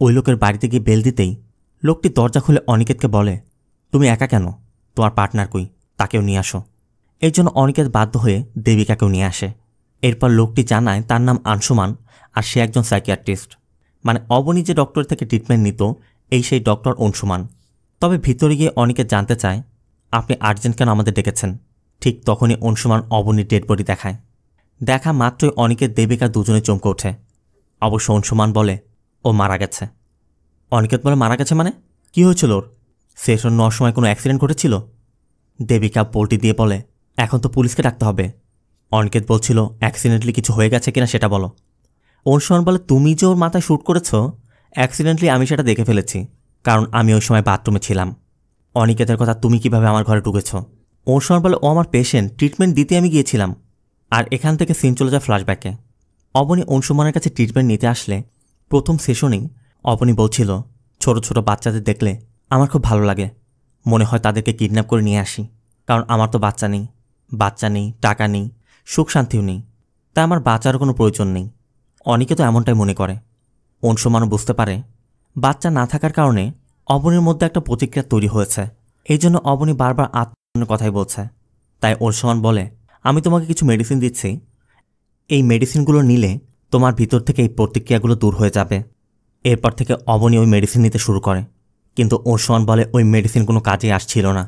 ওই লোকের বাড়িতে গিয়ে বেল দিতেই লোকটি দরজা খুলে অনিকেতকে বলে, তুমি একা কেন? তোমার পার্টনার কই? তাকেও নিয়ে আসো। এই জন্য অনিকেত বাধ্য হয়ে দেবিকাকেও নিয়ে আসে। এরপর লোকটি জানায় তার নাম আংশুমান, আর সে একজন সাইকিয়াট্রিস্ট। মানে অবনী যে ডক্টর থেকে ট্রিটমেন্ট নিত, এই সেই ডক্টর অংশুমান। তবে ভিতরে গিয়ে অনিকেত জানতে চায়, আপনি আর্জেন্ট কেন আমাদের ডেকেছেন? ঠিক তখনই অংশুমান অবনীর ডেড বডি দেখায়। দেখা মাত্রই অনিকেত দেবিকা দুজনে চমকে ওঠে। অবশ্য অংশুমান বলে, ও মারা গেছে। অনিকেত বলে, মারা গেছে মানে? কি হয়েছিল ওর? সেশন নেওয়ার সময় কোনো অ্যাক্সিডেন্ট ঘটেছিল? দেবিকা পোল্টি দিয়ে বলে, এখন তো পুলিশকে ডাকতে হবে। অনিকেত বলছিল, অ্যাক্সিডেন্টলি কিছু হয়ে গেছে কিনা সেটা বলো। অংশুমান বলে, তুমি যে ওর মাথায় শ্যুট করেছ, অ্যাক্সিডেন্টলি আমি সেটা দেখে ফেলেছি, কারণ আমি ওই সময় বাথরুমে ছিলাম। অনিকেতের কথা, তুমি কিভাবে আমার ঘরে ঢুকেছ? অংশুমান বলে, ও আমার পেশেন্ট, ট্রিটমেন্ট দিতে আমি গিয়েছিলাম। আর এখান থেকে সিন চলে যায় ফ্ল্যাশব্যাকে। অবনী অংশুমানের কাছে ট্রিটমেন্ট নিতে আসলে প্রথম সেশনেই অবনী বলছিল, ছোট ছোট বাচ্চাদের দেখলে আমার খুব ভালো লাগে, মনে হয় তাদেরকে কিডন্যাপ করে নিয়ে আসি, কারণ আমার তো বাচ্চা নেই, টাকা নেই, সুখ শান্তিও নেই, তাই আমার বাচ্চারও কোনো প্রয়োজন নেই। অনেকে তো এমনটাই মনে করে। অংশুমানও বুঝতে পারে বাচ্চা না থাকার কারণে অবনীর মধ্যে একটা প্রতিক্রিয়া তৈরি হয়েছে, এই জন্য অবনী বারবার আত্মীয় কথাই বলছে। তাই অংশুমান বলে, আমি তোমাকে কিছু মেডিসিন দিচ্ছি, এই মেডিসিনগুলো নিলে তোমার ভিতর থেকে এই প্রতিক্রিয়াগুলো দূর হয়ে যাবে। এরপর থেকে অবনী ওই মেডিসিন নিতে শুরু করে, কিন্তু অংশুমান বলে ওই মেডিসিন কোনো কাজে আসছিল না।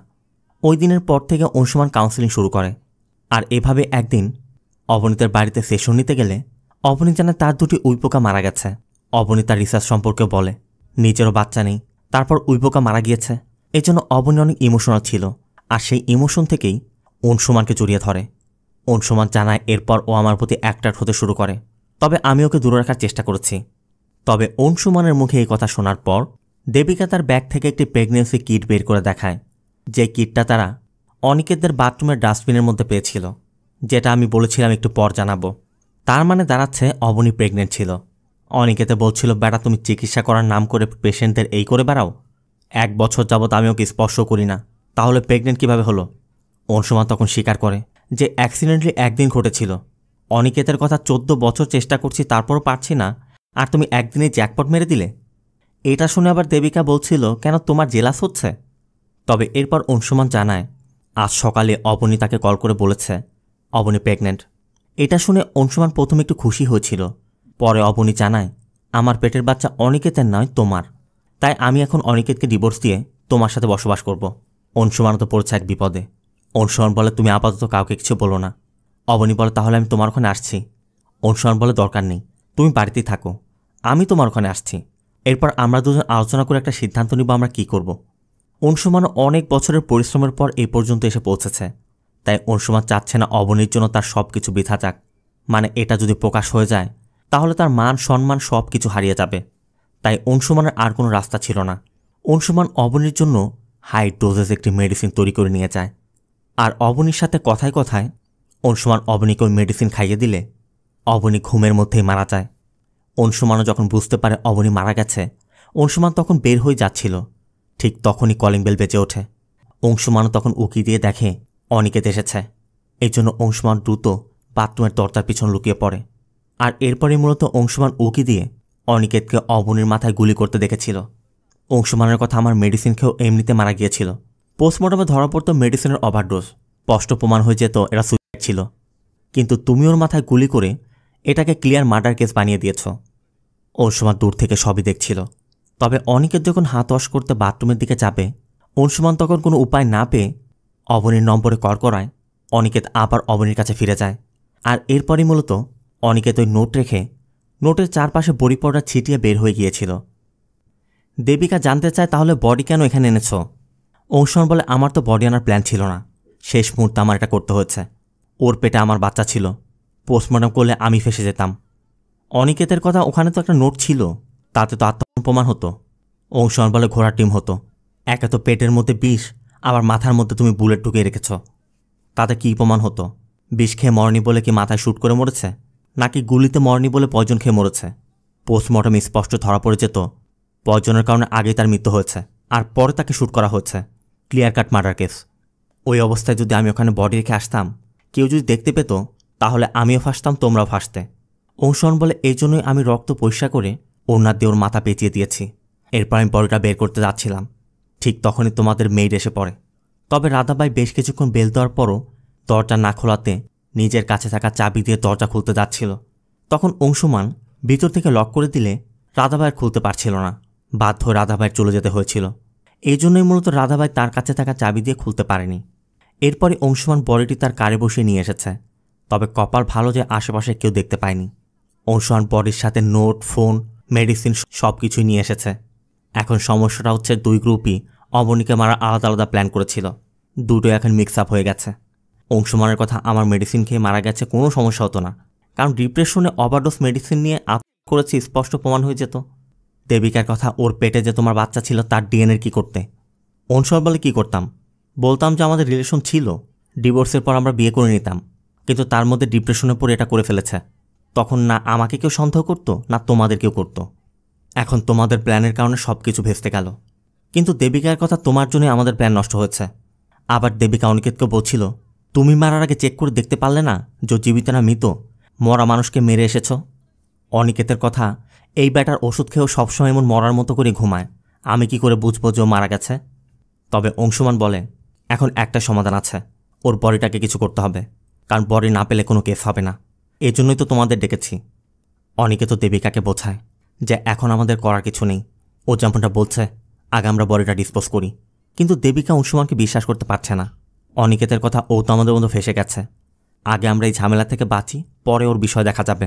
ওই দিনের পর থেকে অংশুমান কাউন্সেলিং শুরু করে। আর এভাবে একদিন অবনীতের বাড়িতে সেশন নিতে গেলে অবনী জানে তার দুটি উইপোকা মারা গেছে। অবনী তার রিসার্চ সম্পর্কেও বলে, নিজেরও বাচ্চা নেই, তারপর উইপোকা মারা গিয়েছে। এই জন্য অবনী অনেক ইমোশনাল ছিল, আর সেই ইমোশন থেকেই অংশুমানকে জড়িয়ে ধরে। অংশুমান জানায় এরপর ও আমার প্রতি অ্যাট্রাক্ট হতে শুরু করে, তবে আমি ওকে দূরে রাখার চেষ্টা করেছি। তবে অংশুমানের মুখে এই কথা শোনার পর দেবিকা তার ব্যাগ থেকে একটি প্রেগনেন্সি কিট বের করে দেখায়, যে কিটটা তারা অনিকেতদের বাথরুমের ডাস্টবিনের মধ্যে পেয়েছিল, যেটা আমি বলেছিলাম একটু পর জানাবো। তার মানে দাঁড়াচ্ছে অবনী প্রেগনেন্ট ছিল। অনিকেতে বলছিল, বেটা তুমি চিকিৎসা করার নাম করে পেশেন্টদের এই করে বেড়াও, 1 বছর যাবৎ আমি ওকে স্পর্শ করি না, তাহলে প্রেগনেন্ট কিভাবে হলো? অংশুমান তখন স্বীকার করে যে অ্যাক্সিডেন্টলি একদিন ঘটেছিল। অনিকেতের কথা 14 বছর চেষ্টা করছি তারপরও পারছি না, আর তুমি একদিনে জ্যাকপট মেরে দিলে। এটা শুনে আবার দেবিকা বলছিল, কেন তোমার জেলাস হচ্ছে? তবে এরপর অংশুমান জানায় আজ সকালে অবনী তাকে কল করে বলেছে অবনী প্রেগনেন্ট। এটা শুনে অংশুমান প্রথমে একটু খুশি হয়েছিল, পরে অবনী জানায়, আমার পেটের বাচ্চা অনিকেতের নয়, তোমার, তাই আমি এখন অনিকেতকে ডিভোর্স দিয়ে তোমার সাথে বসবাস করব। অংশুমান তো পড়েছে এক বিপদে। অংশুমান বলে, তুমি আপাতত কাউকে কিছু বলো না। অবনী বলে, তাহলে আমি তোমার ওখানে আসছি। অংশুমান বলে, দরকার নেই, তুমি বাড়িতেই থাকো, আমি তোমার ওখানে আসছি। এরপর আমরা দুজন আলোচনা করে একটা সিদ্ধান্ত নিব আমরা কি করব। অংশুমান অনেক বছরের পরিশ্রমের পর এই পর্যন্ত এসে পৌঁছেছে, তাই অংশুমান চাচ্ছে না অবনীর জন্য তার সব কিছু বৃথা যাক। মানে এটা যদি প্রকাশ হয়ে যায় তাহলে তার মান সম্মান সব কিছু হারিয়ে যাবে। তাই অংশুমানের আর কোনো রাস্তা ছিল না। অংশুমান অবনীর জন্য হাই ডোজেস একটি মেডিসিন তৈরি করে নিয়ে যায়, আর অবনীর সাথে কথায় কথায় অংশুমান অবনীকে ওই মেডিসিন খাইয়ে দিলে অবনী ঘুমের মধ্যেই মারা যায়। অংশুমানও যখন বুঝতে পারে অবনী মারা গেছে, অংশুমান তখন বের হয়ে যাচ্ছিল, ঠিক তখনই কলিং বেল বেজে ওঠে। অংশুমানও তখন উকি দিয়ে দেখে অনিকেত এসেছে। এই জন্য অংশুমান দ্রুত বাথরুমের দরজার পিছন লুকিয়ে পড়ে। আর এরপরে মূলত অংশুমান উকি দিয়ে অনিকেতকে অবনীর মাথায় গুলি করতে দেখেছিল। অংশুমানের কথা, আমার মেডিসিন খেয়েও এমনিতে মারা গিয়েছিল। পোস্টমর্টমে ধরা পড়ত মেডিসিনের ওভারডোজ, স্পষ্ট প্রমাণ হয়ে যেত এরা সুইসাইড ছিল। কিন্তু তুমি ওর মাথায় গুলি করে এটাকে ক্লিয়ার মার্ডার কেস বানিয়ে দিয়েছ। অংশুমান দূর থেকে সবই দেখছিল। তবে অনিকেত যখন হাত ওয়াশ করতে বাথরুমের দিকে যাবে, অংশুমান তখন কোনো উপায় না পেয়ে অবনীর নম্বরে কল করায় অনিকেত আবার অবনীর কাছে ফিরে যায়। আর এরপরই মূলত অনিকেত ওই নোট রেখে নোটের চারপাশে বড়ি পাউডার ছিটিয়ে বের হয়ে গিয়েছিল। দেবিকা জানতে চায় তাহলে বডি কেন এখানে এনেছ? অংশুমান বলে আমার তো বডি আনার প্ল্যান ছিল না, শেষ মুহূর্তে আমার এটা করতে হচ্ছে। ওর পেটে আমার বাচ্চা ছিল, পোস্টমর্টম করলে আমি ফেসে যেতাম। অনিকেতের কথা ওখানে তো একটা নোট ছিল, তাতে তো আত্মপ্রমাণ হতো। অংশুমান বলে ঘোড়ার ডিম হতো। একে তো পেটের মধ্যে বিষ, আবার মাথার মধ্যে তুমি বুলেট ঢুকিয়ে রেখেছ, তাতে কী প্রমাণ হতো? বিষ খেয়ে মরেনি বলে কি মাথায় শ্যুট করে মরেছে, নাকি গুলিতে মরেনি বলে পয়জন খেয়ে মরেছে? পোস্টমর্টম স্পষ্ট ধরা পড়ে যেত পয়জনের কারণে আগেই তার মৃত্যু হয়েছে, আর পরে তাকে শ্যুট করা হচ্ছে। Clear cut murder case. ওই অবস্থায় যদি আমি ওখানে বডি রেখে আসতাম, কেউ যদি দেখতে পেত, তাহলে আমিও ফাঁসতাম, তোমরাও ফাঁসতে। অংশুমান বলে এই জন্যই আমি রক্ত পরিষ্কার করে ওনার দিয়ে ওর মাথা পেঁচিয়ে দিয়েছি। এরপর আমি বডিটা বের করতে যাচ্ছিলাম, ঠিক তখনই তোমাদের মেইড এসে পড়ে। তবে রাধাবাই বেশ কিছুক্ষণ বেল দেওয়ার পরও দরজা না খোলাতে নিজের কাছে থাকা চাবি দিয়ে দরজা খুলতে যাচ্ছিল। তখন অংশুমান ভিতর থেকে লক করে দিলে রাধাবাইয়ের খুলতে পারছিল না, বাধ্য হয়ে রাধাবাইয়ের চলে যেতে হয়েছিল। এই জন্যই মূলত রাধাবাই তার কাছে থাকা চাবি দিয়ে খুলতে পারেনি। এরপরে অংশুমান বডিটি তার কারে বসিয়ে নিয়ে এসেছে, তবে কপাল ভালো যে আশেপাশে কেউ দেখতে পায়নি। অংশুমান বডির সাথে নোট, ফোন, মেডিসিন সব কিছুই নিয়ে এসেছে। এখন সমস্যাটা হচ্ছে দুই গ্রুপই অবনীকে মারা আলাদা আলাদা প্ল্যান করেছিল, দুটোই এখন মিক্স আপ হয়ে গেছে। অংশুমানের কথা আমার মেডিসিন খেয়ে মারা গেছে কোনো সমস্যা হতো না, কারণ ডিপ্রেশনে ওভারডোজ মেডিসিন নিয়ে আত্মহত্যা করেছে স্পষ্ট প্রমাণ হয়ে যেত। দেবিকার কথা ওর পেটে যে তোমার বাচ্চা ছিল তার ডিএনএর কী করতে? অংশুমান বলে কী করতাম? বলতাম যে আমাদের রিলেশন ছিল, ডিভোর্সের পর আমরা বিয়ে করে নিতাম, কিন্তু তার মধ্যে ডিপ্রেশনের পর এটা করে ফেলেছে। তখন না আমাকে কেউ সন্দেহ করতো, না তোমাদের কেউ করতো। এখন তোমাদের প্ল্যানের কারণে সব কিছু ভেস্তে গেল, কিন্তু দেবিকার কথা তোমার জন্যই আমাদের প্ল্যান নষ্ট হয়েছে। আবার দেবিকা অনিকেতকে বলছিল তুমি মারার আগে চেক করে দেখতে পারলে না যে জীবিত না মৃত? মরা মানুষকে মেরে এসেছ। অনিকেতের কথা এই ব্যাটার ওষুধ খেয়েও সবসময় এমন মরার মতো করে ঘুমায়, আমি কি করে বুঝবো যে ও মারা গেছে? তবে অংশুমান বলে এখন একটা সমাধান আছে, ওর বডিটাকে কিছু করতে হবে, কারণ বডি না পেলে কোনো কেস হবে না। এই জন্যই তো তোমাদের ডেকেছি। অনিকেত দেবিকাকে বোঝায় যে এখন আমাদের করার কিছু নেই, ও যেমনটা বলছে আগে আমরা বডিটা ডিসপোজ করি। কিন্তু দেবিকা অংশুমানকে বিশ্বাস করতে পারছে না। অনিকেতের কথা ও তো আমাদের মধ্যে ফেসে গেছে, আগে আমরা এই ঝামেলা থেকে বাঁচি, পরে ওর বিষয় দেখা যাবে।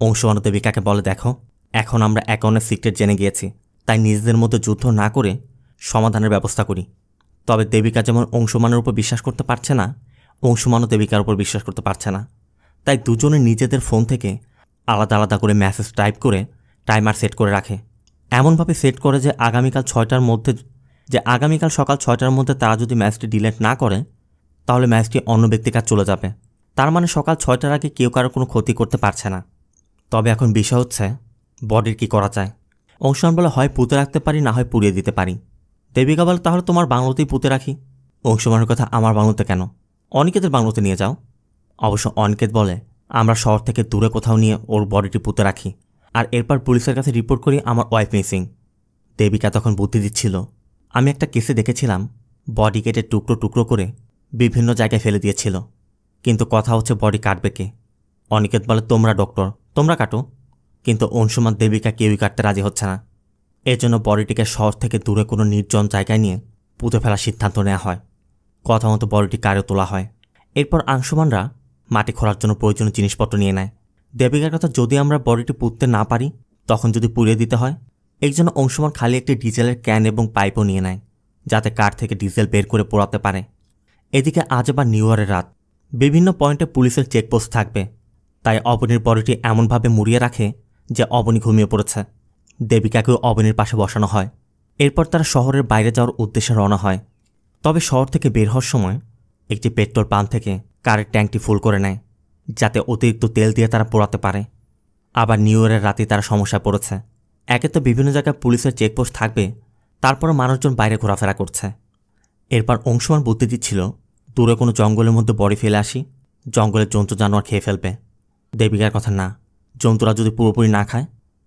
অংশুমান দেবিকাকে বলে দেখো, এখন আমরা অ্যাকাউন্টের সিক্রেট জেনে গিয়েছি, তাই নিজেদের মধ্যে যুদ্ধ না করে সমাধানের ব্যবস্থা করি। তবে দেবিকা যেমন অংশুমানের উপর বিশ্বাস করতে পারছে না, অংশুমানও দেবিকার উপর বিশ্বাস করতে পারছে না। তাই দুজনে নিজেদের ফোন থেকে আলাদা আলাদা করে মেসেজ টাইপ করে টাইমার সেট করে রাখে, এমনভাবে সেট করে যে আগামীকাল সকাল 6টার মধ্যে তারা যদি ম্যাচটি ডিলিট না করে তাহলে ম্যাচটি অন্য ব্যক্তির কাছে চলে যাবে। তার মানে সকাল 6টার আগে কেউ কারো কোনো ক্ষতি করতে পারছে না। তবে এখন বিষয় হচ্ছে বডির কি করা যায়। অংশুমান বলে হয় পুঁতে রাখতে পারি, না হয় পুড়িয়ে দিতে পারি। দেবিকা বলে তাহলে তোমার বাংলোতেই পুঁতে রাখি। অংশুমানের কথা আমার বাংলোতে কেন? অনিকেতের বাংলোতে নিয়ে যাও। অবশ্য অনিকেত বলে আমরা শহর থেকে দূরে কোথাও নিয়ে ওর বডিটি পুঁতে রাখি, আর এরপর পুলিশের কাছে রিপোর্ট করি আমার ওয়াইফ মিসিং। দেবিকা তখন বুদ্ধি দিচ্ছিল আমি একটা কেসে দেখেছিলাম বডি কেটে টুকরো টুকরো করে বিভিন্ন জায়গায় ফেলে দিয়েছিল, কিন্তু কথা হচ্ছে বডি কাটবে কে? অনিকেত বলে তোমরা ডক্টর, তোমরা কাটো। কিন্তু অংশুমান দেবিকা কেউই কাটতে রাজি হচ্ছে না। এর জন্য বডিটিকে শহর থেকে দূরে কোনো নির্জন জায়গায় নিয়ে পুঁতে ফেলার সিদ্ধান্ত নেওয়া হয়। কথা মতো বডিটি কারে তোলা হয়। এরপর আংশুমানরা মাটি খোঁড়ার জন্য প্রয়োজনীয় জিনিসপত্র নিয়ে নেয়। দেবিকার কথা যদি আমরা বডিটি পুঁততে না পারি তখন যদি পুড়িয়ে দিতে হয়, এই জন্য অংশুমান খালি একটি ডিজেলের ক্যান এবং পাইপও নিয়ে নেয়, যাতে কার থেকে ডিজেল বের করে পোড়াতে পারে। এদিকে আজ আবার নিউ ইয়ারের রাত, বিভিন্ন পয়েন্টে পুলিশের চেকপোস্ট থাকবে, তাই অবনীর বডিটি এমনভাবে মুড়িয়ে রাখে যে অবনী ঘুমিয়ে পড়েছে। দেবিকাকেও অবনীর পাশে বসানো হয়। এরপর তারা শহরের বাইরে যাওয়ার উদ্দেশ্যে রওনা হয়। তবে শহর থেকে বের হওয়ার সময় একটি পেট্রোল পাম্প থেকে কারের ট্যাঙ্কটি ফুল করে নেয়, যাতে অতিরিক্ত তেল দিয়ে তারা পোড়াতে পারে। আবার নিউ ইয়ারের রাতে তারা সমস্যায় পড়েছে। একে তো বিভিন্ন জায়গায় পুলিশের চেকপোস্ট থাকবে, তারপরও মানুষজন বাইরে ঘোরাফেরা করছে। এরপর অংশুমান বুদ্ধি দিচ্ছিল দূরে কোনো জঙ্গলের মধ্যে বডি ফেলে আসি, জঙ্গলের জন্তু জানোয়ার খেয়ে ফেলবে। দেবিকার কথা না, জন্তুরা যদি পুরোপুরি না খায়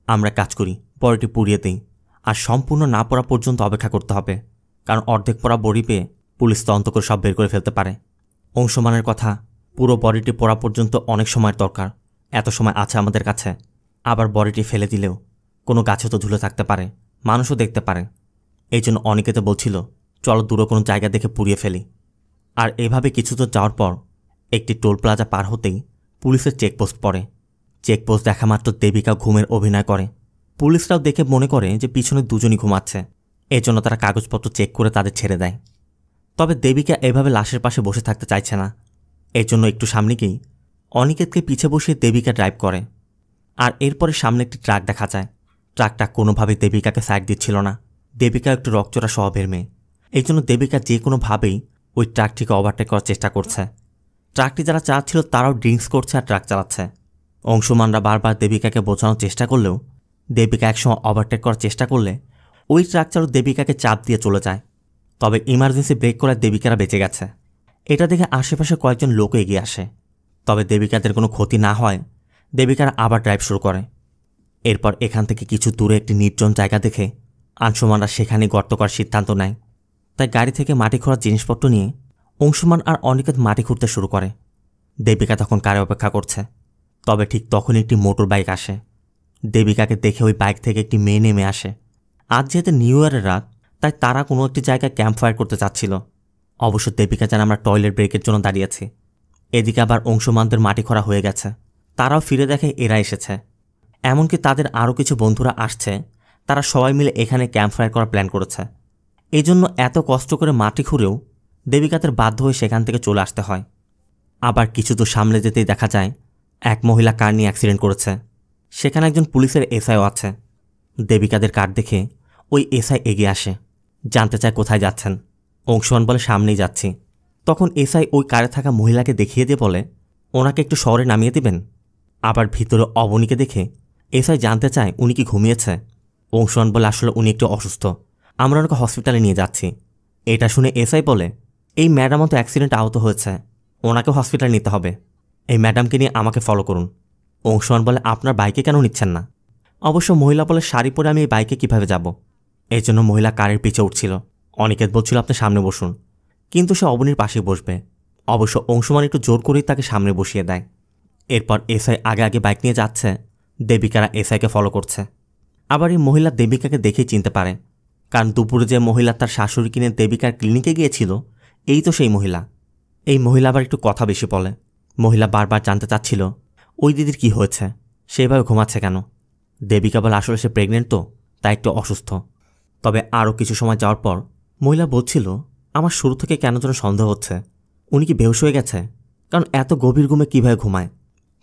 আমরা কাজ করি বডিটি পুড়িয়ে দিই, আর সম্পূর্ণ না পড়া পর্যন্ত অপেক্ষা করতে হবে, কারণ অর্ধেক পড়া বডি পেয়ে পুলিশ তদন্ত করে সব বের করে ফেলতে পারে। অংশুমানের কথা পুরো বডিটি পড়া পর্যন্ত অনেক সময়ের দরকার, এত সময় আছে আমাদের কাছে, আবার বডিটি ফেলে দিলেও কোনো গাছে তো ঝুলে থাকতে পারে, মানুষও দেখতে পারে। এই জন্য অনিকেতে বলছিল চলো দূরে কোনো জায়গা দেখে পুড়িয়ে ফেলি। আর এভাবে কিছু তো যাওয়ার পর একটি টোল প্লাজা পার হতেই পুলিশের চেকপোস্ট পড়ে। চেকপোস্ট দেখা মাত্র দেবিকা ঘুমের অভিনয় করে। পুলিশরাও দেখে মনে করে যে পিছনে দুজনই ঘুমাচ্ছে, এজন্য তারা কাগজপত্র চেক করে তাদের ছেড়ে দেয়। তবে দেবিকা এভাবে লাশের পাশে বসে থাকতে চাইছে না, এর জন্য একটু সামনে গিয়ে অনিকেতকে পিছে বসিয়ে দেবিকা ড্রাইভ করে। আর এরপরে সামনে একটি ট্রাক দেখা যায়। ট্রাকটা কোনোভাবেই দেবিকাকে সাইড দিচ্ছিল না। দেবিকা একটু রকচোরা স্বভাবের মেয়ে, এই জন্য দেবিকা যে কোনোভাবেই ওই ট্রাকটিকে ওভারটেক করার চেষ্টা করছে। ট্রাকটি যারা চালাচ্ছিল তারাও ড্রিঙ্কস করছে আর ট্রাক চালাচ্ছে। অংশুমানরা বারবার দেবিকাকে বোঝানোর চেষ্টা করলেও দেবিকা একসময় ওভারটেক করার চেষ্টা করলে ওই ট্রাক চালক দেবিকাকে চাপ দিয়ে চলে যায়। তবে ইমার্জেন্সি ব্রেক করায় দেবিকারা বেঁচে গেছে। এটা দেখে আশেপাশে কয়েকজন লোক এগিয়ে আসে। তবে দেবিকাদের কোনো ক্ষতি না হয় দেবিকারা আবার ড্রাইভ শুরু করে। এরপর এখান থেকে কিছু দূরে একটি নির্জন জায়গা দেখে আংশুমানরা সেখানে গর্ত করার সিদ্ধান্ত নেয়। তাই গাড়ি থেকে মাটি খোঁড়ার জিনিসপত্র নিয়ে অংশুমান আর অনিকেত মাটি খুঁড়তে শুরু করে। দেবিকা তখন কারে অপেক্ষা করছে। তবে ঠিক তখনই একটি মোটর বাইক আসে। দেবিকাকে দেখে ওই বাইক থেকে একটি মেয়ে নেমে আসে। আজ যেহেতু নিউ ইয়ারের রাত, তাই তারা কোনো একটি জায়গায় ক্যাম্প ফায়ার করতে চাচ্ছিল। অবশ্য দেবিকা জানে আমরা টয়লেট ব্রেকের জন্য দাঁড়িয়েছি। এদিকে আবার অংশুমানদের মাটি খোঁড়া হয়ে গেছে, তারাও ফিরে দেখে এরা এসেছে। এমনকি তাদের আরও কিছু বন্ধুরা আসছে, তারা সবাই মিলে এখানে ক্যাম্প ফায়ার করার প্ল্যান করেছে। এই জন্য এত কষ্ট করে মাটি খুঁড়েও দেবিকাদের বাধ্য হয়ে সেখান থেকে চলে আসতে হয়। আবার কিছু তো সামনে যেতেই দেখা যায় এক মহিলা কার নিয়ে অ্যাক্সিডেন্ট করেছে। সেখানে একজন পুলিশের এসআইও আছে। দেবিকাদের কার দেখে ওই এসআই এগিয়ে আসে, জানতে চায় কোথায় যাচ্ছেন। অংশুমান বলে সামনেই যাচ্ছি। তখন এসআই ওই কারে থাকা মহিলাকে দেখিয়ে দিয়ে বলে ওনাকে একটু শহরে নামিয়ে দিবেন। আবার ভিতরে অবনীকে দেখে এসআই জানতে চায় উনি কি ঘুমিয়েছে। অংশুমান বলে আসলে উনি একটু অসুস্থ, আমরা ওনাকে হসপিটালে নিয়ে যাচ্ছি। এটা শুনে এসআই বলে এই ম্যাডামও তো অ্যাক্সিডেন্ট আহত হয়েছে, ওনাকে হসপিটালে নিতে হবে। এই ম্যাডামকে নিয়ে আমাকে ফলো করুন। অংশুমান বলে আপনার বাইকে কেন নিচ্ছেন না? অবশ্য মহিলা বলে শাড়ি পরে আমি এই বাইকে কিভাবে যাব? এই জন্য মহিলা কারের পিছে উঠছিল। অনিকেত বলছিল আপনি সামনে বসুন, কিন্তু সে অবনীর পাশে বসবে। অবশ্য অংশুমান একটু জোর করেই তাকে সামনে বসিয়ে দেয়। এরপর এসআই আগে আগে বাইক নিয়ে যাচ্ছে, দেবিকারা এসআইকে ফলো করছে। আবার এই মহিলা দেবিকাকে দেখেই চিনতে পারে, কারণ দুপুরে যে মহিলা তার শাশুড়ি কিনে দেবিকার ক্লিনিকে গিয়েছিল এই তো সেই মহিলা। এই মহিলা আবার একটু কথা বেশি বলে। মহিলা বারবার জানতে চাচ্ছিল ওই দিদির কি হয়েছে, সেভাবে ঘুমাচ্ছে কেন। দেবিকা বলে আসলে সে প্রেগনেন্ট তো, তাই একটু অসুস্থ। তবে আরও কিছু সময় যাওয়ার পর মহিলা বলছিল আমার শুরু থেকে কেন যেন সন্দেহ হচ্ছে উনি কি বেহুশ হয়ে গেছে, কারণ এত গভীর ঘুমে কীভাবে ঘুমায়।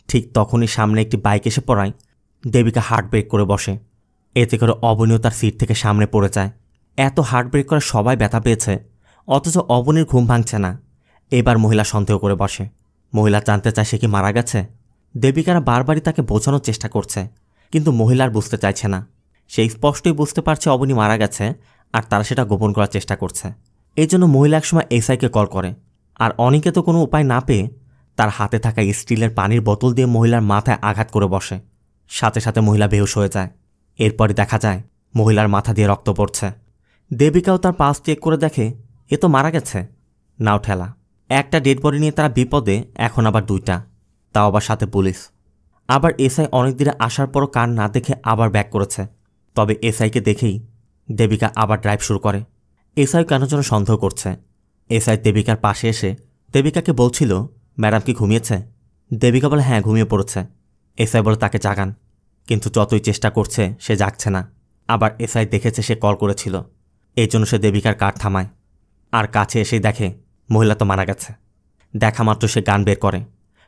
ঠিক তখনই সামনে একটি বাইক এসে পড়ায় দেবিকা হার্ট ব্রেক করে বসে। এতে করে অবনীও তার সিট থেকে সামনে পড়ে যায়। এত হার্ট ব্রেক করে সবাই ব্যথা পেয়েছে, অথচ অবনীর ঘুম ভাঙছে না। এবার মহিলা সন্দেহ করে বসে। মহিলা জানতে চায় সে কি মারা গেছে। দেবিকারা বারবারই তাকে বোঝানোর চেষ্টা করছে, কিন্তু মহিলার বুঝতে চাইছে না। সে স্পষ্টই বুঝতে পারছে অবনী মারা গেছে, আর তারা সেটা গোপন করার চেষ্টা করছে। এই জন্য মহিলা একসময় এসআইকে কল করে। আর অনিকে তো কোনো উপায় না পেয়ে তার হাতে থাকা স্টিলের পানির বোতল দিয়ে মহিলার মাথায় আঘাত করে বসে। সাথে সাথে মহিলা বেহুশ হয়ে যায়। এরপরে দেখা যায় মহিলার মাথা দিয়ে রক্ত পড়ছে। দেবিকাও তার পাশ চেক করে দেখে এ তো মারা গেছে। নাও ঠেলা, একটা ডেড বডি নিয়ে তারা বিপদে, এখন আবার দুইটা, তাও আবার সাথে পুলিশ। আবার এসআই অনেক দিনে আসার পরও কার না দেখে আবার ব্যাক করেছে। তবে এসআইকে দেখেই দেবিকা আবার ড্রাইভ শুরু করে। এসআই কেন যেন সন্দেহ করছে। এসআই দেবিকার পাশে এসে দেবিকাকে বলছিল ম্যাডাম কি ঘুমিয়েছে? দেবিকা বলে হ্যাঁ ঘুমিয়ে পড়েছে। এসআই বলে তাকে জাগান, কিন্তু যতই চেষ্টা করছে সে জাগছে না। আবার এসআই দেখেছে সে কল করেছিল, এই জন্য সে দেবিকার কার থামায়। আর কাছে এসেই দেখে মহিলা তো মারা গেছে। দেখা মাত্র সে গান বের করে,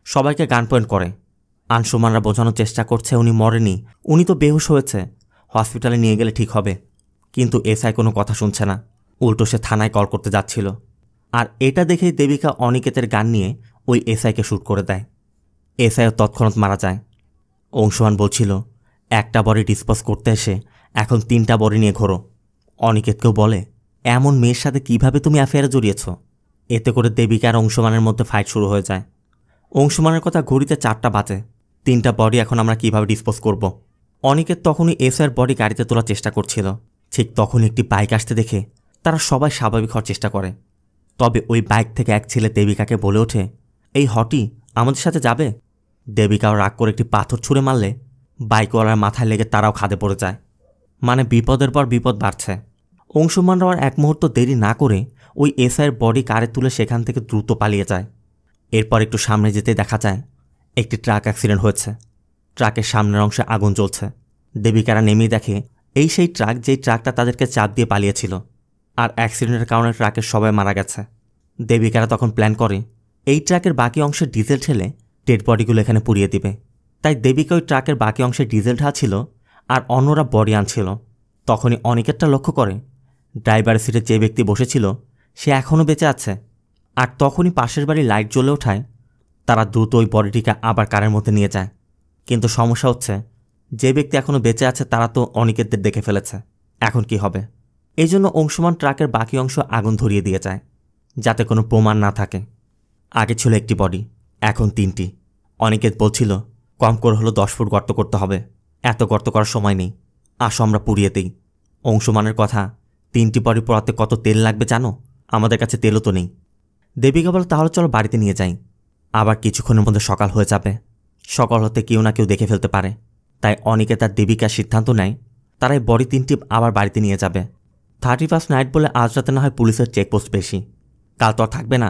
সবাইকে গান পয়েন্ট করে। আনসুমানরা বোঝানোর চেষ্টা করছে উনি মরেনি, উনি তো বেহুশ হয়েছে, হসপিটালে নিয়ে গেলে ঠিক হবে। কিন্তু এসআই কোনো কথা শুনছে না, উল্টো সে থানায় কল করতে যাচ্ছিল। আর এটা দেখেই দেবিকা অনিকেতের গান নিয়ে ওই এসআইকে শ্যুট করে দেয়। এসআইও তৎক্ষণাৎ মারা যায়। অংশুমান বলছিল একটা বডি ডিসপোজ করতে এসে এখন 3টা বডি নিয়ে ঘোরো। অনিকেতকেও বলে এমন মেয়ের সাথে কিভাবে তুমি অ্যাফেয়ারে জড়িয়েছ। এতে করে দেবিকা আর অংশুমানের মধ্যে ফাইট শুরু হয়ে যায়। অংশুমানের কথা ঘড়িতে 4টা বাজে। 3টা বডি এখন আমরা কিভাবে ডিসপোজ করব। অনিকেত তখনই এসআইয়ের বডি গাড়িতে তোলার চেষ্টা করছিল। ঠিক তখন একটি বাইক আসতে দেখে তারা সবাই স্বাভাবিক হওয়ার চেষ্টা করে। তবে ওই বাইক থেকে এক ছেলে দেবিকাকে বলে ওঠে এই হটি আমাদের সাথে যাবে। দেবিকাও রাগ করে একটি পাথর ছুঁড়ে মারলে বাইকওয়ালার মাথায় লেগে তারাও খাদে পড়ে যায়। মানে বিপদের পর বিপদ বাড়ছে। অংশুমানরাও আর এক মুহূর্ত দেরি না করে ওই এসআইয়ের বডি কারে তুলে সেখান থেকে দ্রুত পালিয়ে যায়। এরপর একটু সামনে যেতে দেখা যায় একটি ট্রাক অ্যাক্সিডেন্ট হয়েছে। ট্রাকের সামনের অংশে আগুন জ্বলছে। দেবিকারা নেমেই দেখে এই সেই ট্রাক যেই ট্রাকটা তাদেরকে চাপ দিয়ে পালিয়েছিল, আর অ্যাক্সিডেন্টের কারণে ট্রাকের সবাই মারা গেছে। দেবিকারা তখন প্ল্যান করে এই ট্রাকের বাকি অংশে ডিজেল ঢেলে ডেড বডিগুলো এখানে পুড়িয়ে দিবে। তাই দেবিকা ওই ট্রাকের বাকি অংশে ডিজেল ঢালছিল আর অন্যরা বডি আনছিল। তখনই অনিকেতটা লক্ষ্য করে ড্রাইভারের সিটে যে ব্যক্তি বসেছিল সে এখনও বেঁচে আছে। আর তখনই পাশের বাড়ি লাইট জ্বলে ওঠায় তারা দ্রুত ওই বডিটিকে আবার কারের মধ্যে নিয়ে যায়। কিন্তু সমস্যা হচ্ছে যে ব্যক্তি এখনও বেঁচে আছে তারা তো অনিকেতদের দেখে ফেলেছে। এখন কি হবে? এই জন্য অংশুমান ট্রাকের বাকি অংশ আগুন ধরিয়ে দিয়ে যায় যাতে কোনো প্রমাণ না থাকে। আগে ছিল একটি বডি, এখন 3টি। অনিকেত বলছিল কম করে হলো 10 ফুট গর্ত করতে হবে, এত গর্ত করার সময় নেই, আসো আমরা পুড়িয়ে দিই। অংশুমানের কথা, 3টি বডি পোড়াতে কত তেল লাগবে জানো? আমাদের কাছে তেলও তো নেই। দেবিকা বলে তাহলে চলো বাড়িতে নিয়ে যাই, আবার কিছুক্ষণের মধ্যে সকাল হয়ে যাবে, সকাল হতে কেউ না কেউ দেখে ফেলতে পারে। তাই অনিকেত আর দেবিকার সিদ্ধান্ত নেয় তারা এই বডি 3টি আবার বাড়িতে নিয়ে যাবে। 31st নাইট বলে আজ রাতে না হয় পুলিশের চেকপোস্ট বেশি, কাল তো আর থাকবে না,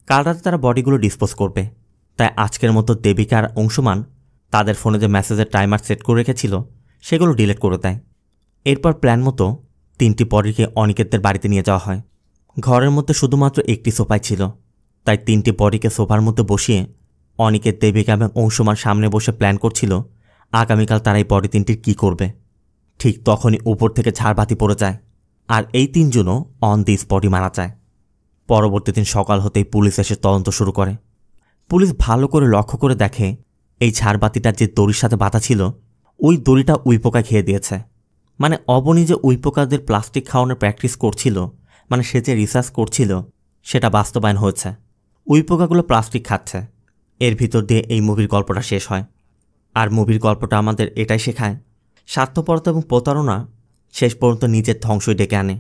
কাল রাতে তারা বডিগুলো ডিসপোজ করবে। তাই আজকের মতো দেবিকা আর অংশুমান তাদের ফোনে যে মেসেজের টাইমার সেট করে রেখেছিল সেগুলো ডিলিট করে দেয়। এরপর প্ল্যান মতো 3টি বডিকে অনিকেতদের বাড়িতে নিয়ে যাওয়া হয়। ঘরের মধ্যে শুধুমাত্র একটি সোফায় ছিল, তাই 3টি বডিকে সোফার মধ্যে বসিয়ে অনিকেত, দেবিকা এবং অংশুমান সামনে বসে প্ল্যান করছিল আগামীকাল তারা এই বডি 3টির কী করবে। ঠিক তখনই উপর থেকে ঝাড়বাতি পড়ে যায় আর এই 3জনও অন দি স্পটই মারা যায়। পরবর্তী দিন সকাল হতেই পুলিশ এসে তদন্ত শুরু করে। পুলিশ ভালো করে লক্ষ্য করে দেখে এই ঝাড়বাতিটা যে দড়ির সাথে বাঁধা ছিল ওই দড়িটা উইপোকা খেয়ে দিয়েছে। মানে অবনী যে উইপোকাদের প্লাস্টিক খাওয়ানোর প্র্যাকটিস করছিল, মানে সে যে রিসার্চ করছিল সেটা বাস্তবায়ন হয়েছে। উইপোকাগুলো প্লাস্টিক খাচ্ছে। এর ভিতর দিয়ে এই মুভির গল্পটা শেষ হয়। আর মুভির গল্পটা আমাদের এটাই শেখায়, স্বার্থপরতা এবং প্রতারণা শেষ পর্যন্ত নিজের ধ্বংসই ডেকে আনে,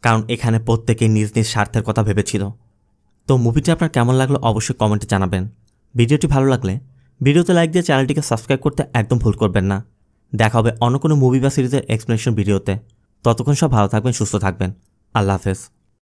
কারণ এখানে প্রত্যেকেই নিজ নিজ স্বার্থের কথা ভেবেছিল। তো মুভিটি আপনার কেমন লাগলো অবশ্যই কমেন্টে জানাবেন। ভিডিওটি ভালো লাগলে ভিডিওতে লাইক দিয়ে চ্যানেলটিকে সাবস্ক্রাইব করতে একদম ভুল করবেন না। দেখা হবে অন্য কোনো মুভি বা সিরিজের এক্সপ্লেনেশন ভিডিওতে। ততক্ষণ সব ভালো থাকবেন, সুস্থ থাকবেন। আল্লাহ হাফেজ।